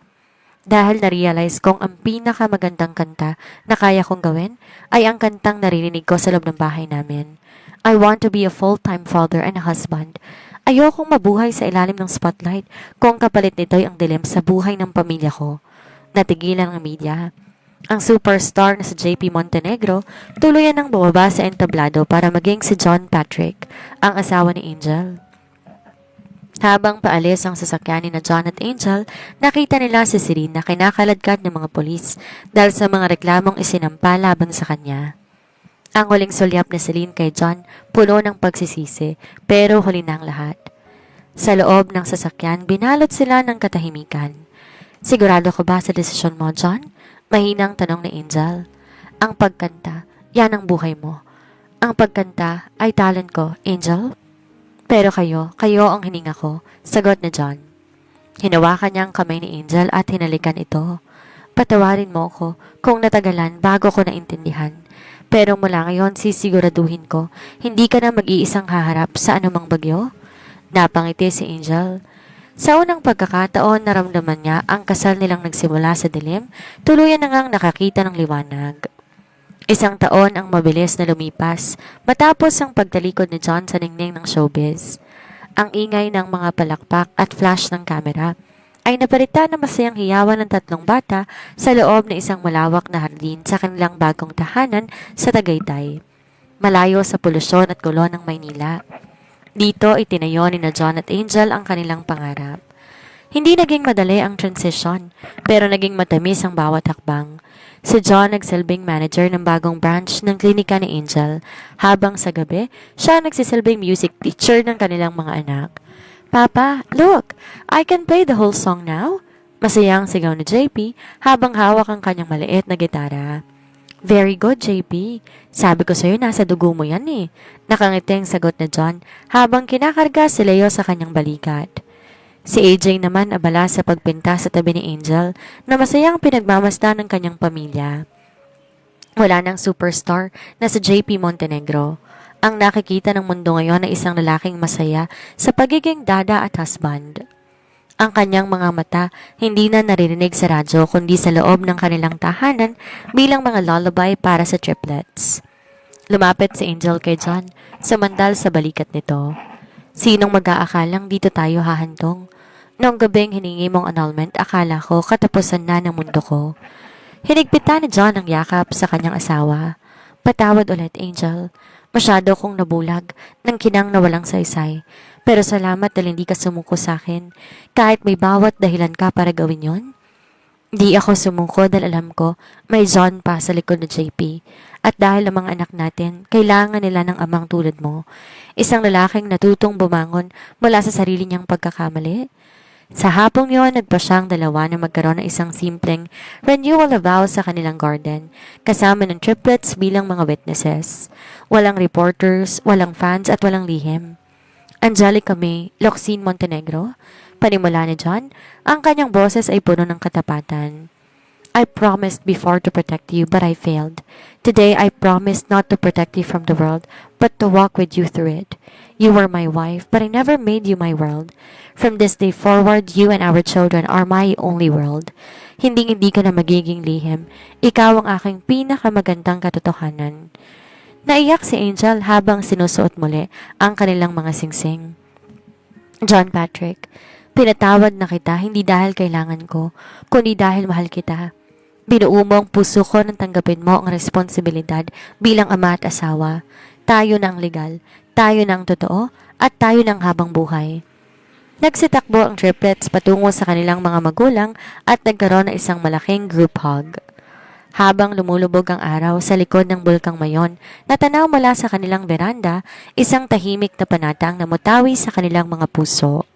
Dahil na-realize kong ang pinakamagandang kanta na kaya kong gawin ay ang kantang naririnig ko sa loob ng bahay namin. I want to be a full-time father and a husband. Ayokong mabuhay sa ilalim ng spotlight kung kapalit nito'y ang dilim sa buhay ng pamilya ko. Natigilan ang media. Ang superstar na si JP Montenegro tuluyan ng bumaba sa entablado para maging si John Patrick, ang asawa ni Angel. Habang paalis ang sasakyan ni na John at Angel, nakita nila si Celine na kinakaladkad ng mga polis dahil sa mga reklamong isinampa laban sa kanya. Ang huling sulyap ni Celine kay John puno ng pagsisisi, pero huli na ang lahat. Sa loob ng sasakyan, binalot sila ng katahimikan. Sigurado ka ba sa desisyon mo, John? Mahinang tanong ni Angel. Ang pagkanta, yan ang buhay mo. Ang pagkanta ay talent ko, Angel. Pero kayo ang hininga ko, sagot ni John. Hinawakan niya ang kamay ni Angel at hinalikan ito. Patawarin mo ko kung natagalan bago ko naintindihan. Pero mula ngayon sisiguraduhin ko, hindi ka na mag-iisang haharap sa anumang bagyo. Napangiti si Angel. Sa unang pagkakataon, naramdaman niya ang kasal nilang nagsimula sa dilim, tuluyan na ngang nakakita ng liwanag. 1 taon ang mabilis na lumipas matapos ang pagtalikod ni John sa ningning ng showbiz. Ang ingay ng mga palakpak at flash ng kamera ay napalitan na masayang hiyawan ng 3 bata sa loob ng isang malawak na hardin sa kanilang bagong tahanan sa Tagaytay, malayo sa polusyon at gulo ng Maynila. Dito itinayo ni na John at Angel ang kanilang pangarap. Hindi naging madali ang transition, pero naging matamis ang bawat hakbang. Si John nagsilbing manager ng bagong branch ng klinika ni Angel, habang sa gabi, siya nagsisilbing music teacher ng kanilang mga anak. Papa, look! I can play the whole song now! Masayang sigaw ni JP habang hawak ang kanyang maliit na gitara. Very good, JP. Sabi ko sa'yo, nasa dugo mo yan eh. Nakangiting sagot na John habang kinakarga si Leo sa kanyang balikat. Si AJ naman abala sa pagpinta sa tabi ni Angel na masayang pinagmamasdan ng kanyang pamilya. Wala nang superstar na si JP Montenegro. Ang nakikita ng mundo ngayon ay isang lalaking masaya sa pagiging dada at husband. Ang kanyang mga mata hindi na naririnig sa radyo kundi sa loob ng kanilang tahanan bilang mga lullaby para sa triplets. Lumapit si Angel kay John, sumandal sa balikat nito. Sinong mag-aakalang dito tayo hahantong? Noong gabing hiningi mong annulment, akala ko katapusan na ng mundo ko. Hinigpitan ni John ang yakap sa kanyang asawa. Patawad ulit, Angel. Masyado kong nabulag ng kinang na walang saysay. Pero salamat dahil hindi ka sumuko sa akin. Kahit may bawat dahilan ka para gawin yon. Di ako sumuko dahil alam ko may John pa sa likod ng JP. At dahil ang mga anak natin, kailangan nila ng amang tulad mo. Isang lalaking natutong bumangon mula sa sarili niyang pagkakamali. Sa hapong yon, nagpa siyang dalawa na magkaroon ng isang simpleng renewal of vows sa kanilang garden, kasama ng triplets bilang mga witnesses. Walang reporters, walang fans at walang lihim. Angelica May, Locsin Montenegro, panimula ni John, ang kanyang boses ay puno ng katapatan. I promised before to protect you, but I failed. Today I promise not to protect you from the world, but to walk with you through it. You were my wife, but I never made you my world. From this day forward, you and our children are my only world. Hindi ka na magiging lihim. Ikaw ang aking pinakamagandang katotohanan. Naiyak si Angel habang sinusuot muli ang kanilang mga singsing. John Patrick, pinatawad na kita hindi dahil kailangan ko, kundi dahil mahal kita. Binuo mo ang puso ko nang tanggapin mo ang responsibilidad bilang ama at asawa. Tayo na ang legal, tayo na ang totoo, at tayo na ang habang buhay. Nagsitakbo ang triplets patungo sa kanilang mga magulang at nagkaroon ng isang malaking group hug. Habang lumulubog ang araw sa likod ng bulkang Mayon, natanaw mula sa kanilang veranda, isang tahimik na panata ang namutawi sa kanilang mga puso.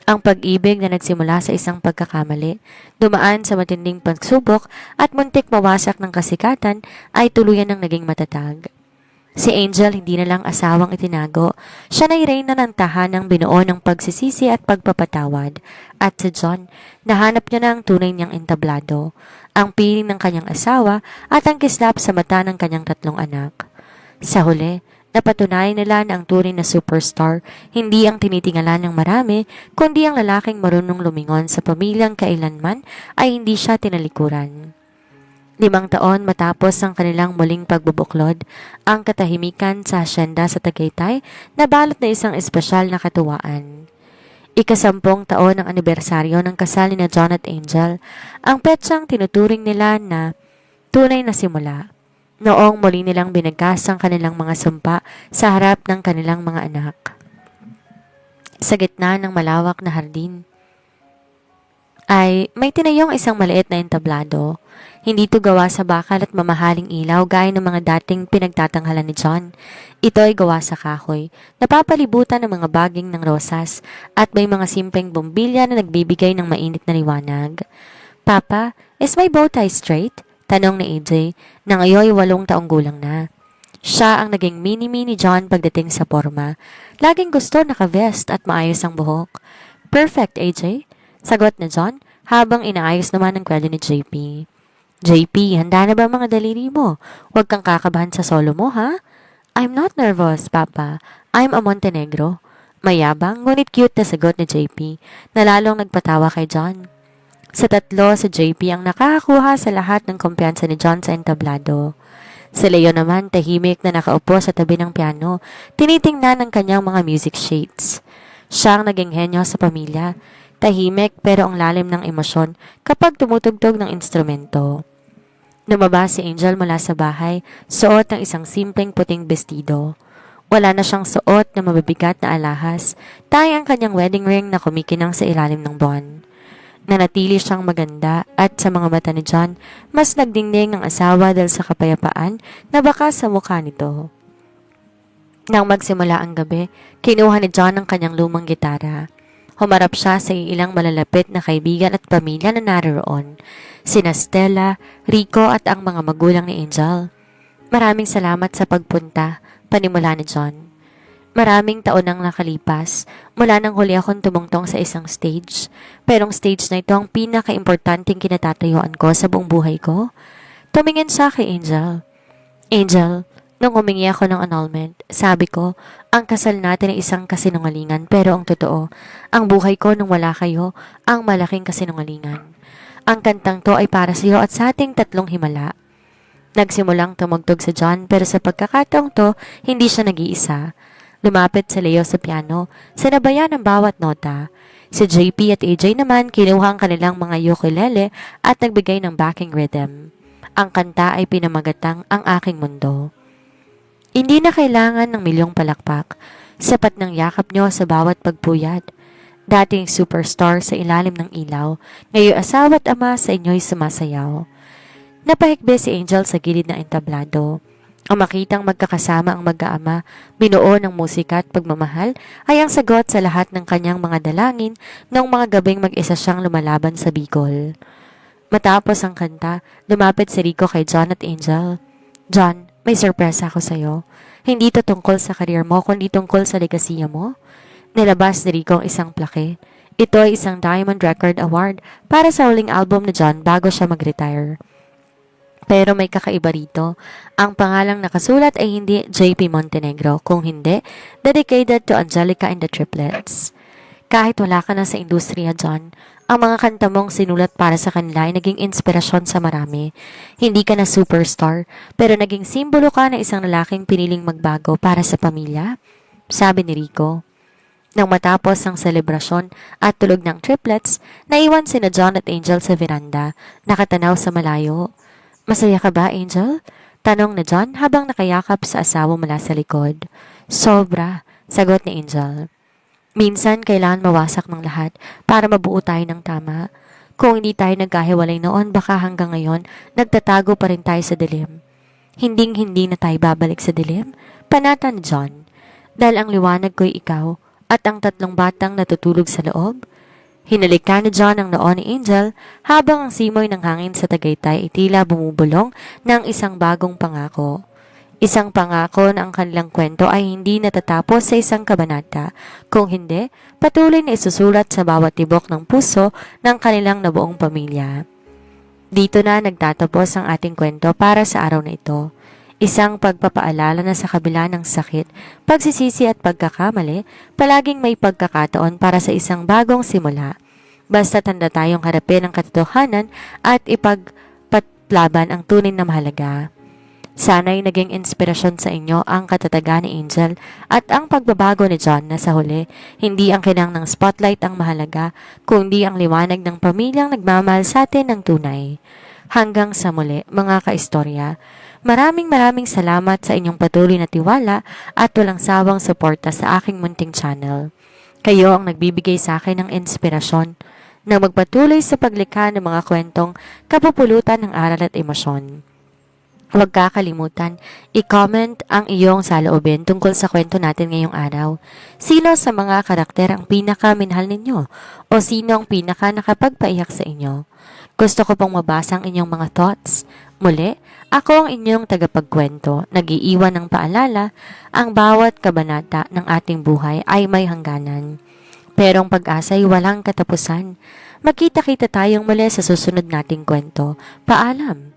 Ang pag-ibig na nagsimula sa isang pagkakamali, dumaan sa matinding pagsubok at muntik mawasak ng kasikatan ay tuluyan ng naging matatag. Si Angel hindi na lang asawang itinago, siya na'y reyna ng tahanang binuo ng pagsisisi at pagpapatawad. At si John, nahanap niya na ang tunay niyang entablado, ang piling ng kanyang asawa at ang kislap sa mata ng kanyang 3 anak. Sa huli, napatunayan nila na ang tunay na superstar hindi ang tinitingalan ng marami, kundi ang lalaking marunong lumingon sa pamilyang kailanman ay hindi siya tinalikuran. 5 taon matapos ang kanilang muling pagbubuklod, ang katahimikan sa asyenda sa Tagaytay na balot na isang espesyal na katuwaan. 10 taon ang anibersaryo ng kasal ni John at Angel, ang petsang tinuturing nila na tunay na simula. Noong muli nilang binagkas ang kanilang mga sumpa sa harap ng kanilang mga anak. Sa gitna ng malawak na hardin, ay may tinayong isang maliit na entablado. Hindi ito gawa sa bakal at mamahaling ilaw gaya ng mga dating pinagtatanghalan ni John. Ito ay gawa sa kahoy, napapalibutan ng mga baging ng rosas at may mga simpleng bombilya na nagbibigay ng mainit na liwanag. Papa, is my bow tie straight? Tanong ni AJ na ngayon 8 taong gulang na. Siya ang naging mini-me ni John pagdating sa forma. Laging gusto naka-vest at maayos ang buhok. Perfect, AJ. Sagot na John habang inaayos naman ang kwelyo ni JP. JP, handa na ba mga daliri mo? Huwag kang kakabahan sa solo mo, ha? I'm not nervous, Papa. I'm a Montenegro. Mayabang, ngunit cute na sagot ni JP na lalong nagpatawa kay John. Sa 3, si JP ang nakakakuha sa lahat ng kumpiyansa ni John sa entablado. Si Leo naman tahimik na nakaupo sa tabi ng piano, tinitingnan ang kanyang mga music sheets. Siya ang naging henyo sa pamilya, tahimik pero ang lalim ng emosyon kapag tumutugtog ng instrumento. Lumabas si Angel mula sa bahay, suot ng isang simpleng puting bestido. Wala na siyang suot na mabibigat na alahas, tayang ang kanyang wedding ring na kumikinang sa ilalim ng buwan. Nanatili siyang maganda at sa mga mata ni John, mas nagdingding ang asawa dahil sa kapayapaan na baka sa mukha nito. Nang magsimula ang gabi, kinuha ni John ang kanyang lumang gitara. Humarap siya sa ilang malalapit na kaibigan at pamilya na naroon, sina Stella, Rico at ang mga magulang ni Angel. Maraming salamat sa pagpunta, panimula ni John. Maraming taon nang nakalipas mula nang huli akong tumungtong sa isang stage, pero ang stage na ito ang pinaka-importanting kinatatayuan ko sa buong buhay ko. Tumingin siya kay Angel. Angel, nung humingi ako ng annulment, sabi ko, ang kasal natin ay isang kasinungalingan pero ang totoo, ang buhay ko nung wala kayo, ang malaking kasinungalingan. Ang kantang to ay para sa iyo at sa ating 3 himala. Nagsimulang tumugtog si John pero sa pagkakataong to, hindi siya nag-iisa. Lumapit si Leo sa piano, sinabayan ang bawat nota. Si JP at AJ naman kinuha ang kanilang mga ukulele at nagbigay ng backing rhythm. Ang kanta ay pinamagatang Ang Aking Mundo. Hindi na kailangan ng milyong palakpak. Sapat ng yakap nyo sa bawat pagpuyat. Dating superstar sa ilalim ng ilaw, ngayon asawa at ama sa inyo'y sumasayaw. Napahikbe si Angel sa gilid ng entablado. Ang makitang magkakasama ang mag-aama, binuo ng musika at pagmamahal ay ang sagot sa lahat ng kanyang mga dalangin noong mga gabing mag-isa siyang lumalaban sa Bicol. Matapos ang kanta, lumapit si Rico kay John at Angel. John, may sorpresa ako sa'yo. Hindi ito tungkol sa karir mo, kundi tungkol sa legasiya mo. Nilabas ni Rico ang isang plake. Ito ay isang Diamond Record Award para sa huling album ni John bago siya mag-retire. Pero may kakaiba rito. Ang pangalang nakasulat ay hindi JP Montenegro, kung hindi, dedicated to Angelica and the Triplets. Kahit wala ka na sa industriya, John, ang mga kanta mong sinulat para sa kanila ay naging inspirasyon sa marami. Hindi ka na superstar, pero naging simbolo ka ng isang lalaking piniling magbago para sa pamilya, sabi ni Rico. Nang matapos ang selebrasyon at tulog ng triplets, naiwan sina John at Angel sa veranda, nakatanaw sa malayo. Masaya ka ba, Angel? Tanong na John habang nakayakap sa asawa mula sa likod. Sobra, sagot ni Angel. Minsan kailangan mawasak ng lahat para mabuo tayo ng tama. Kung hindi tayo nagkahiwalay noon, baka hanggang ngayon, nagtatago pa rin tayo sa dilim. Hinding-hindi na tayo babalik sa dilim, panata ni John. Dahil ang liwanag ko'y ikaw, at ang tatlong batang natutulog sa loob. Hinalika ni John ang noo ni Angel habang ang simoy ng hangin sa Tagaytay ay tila bumubulong ng isang bagong pangako. Isang pangako na ang kanilang kwento ay hindi natatapos sa isang kabanata, kung hindi, patuloy na isusulat sa bawat tibok ng puso ng kanilang nabuong pamilya. Dito na nagtatapos ang ating kwento para sa araw na ito. Isang pagpapaalala na sa kabila ng sakit, pagsisisi at pagkakamali, palaging may pagkakataon para sa isang bagong simula. Basta tanda tayong harapin ang katotohanan at ipagpatlaban ang tunay na mahalaga. Sana'y naging inspirasyon sa inyo ang katatagan ni Angel at ang pagbabago ni John na sa huli, hindi ang kinang ng spotlight ang mahalaga, kundi ang liwanag ng pamilyang nagmamahal sa atin ng tunay. Hanggang sa muli, mga kaistorya, maraming salamat sa inyong patuloy na tiwala at walang sawang suporta sa aking munting channel. Kayo ang nagbibigay sa akin ng inspirasyon na magpatuloy sa paglikha ng mga kwentong kapupulutan ng aral at emosyon. Huwag kakalimutan, i-comment ang iyong saloobin tungkol sa kwento natin ngayong araw. Sino sa mga karakter ang pinaka-minahal ninyo? O sino ang pinaka nakapagpaiyak sa inyo? Gusto ko pong mabasa ang inyong mga thoughts. Muli, ako ang inyong tagapagkwento, nag-iiwan ng paalala, ang bawat kabanata ng ating buhay ay may hangganan. Pero ang pag-asa ay walang katapusan. Magkita-kita tayong muli sa susunod nating kwento. Paalam!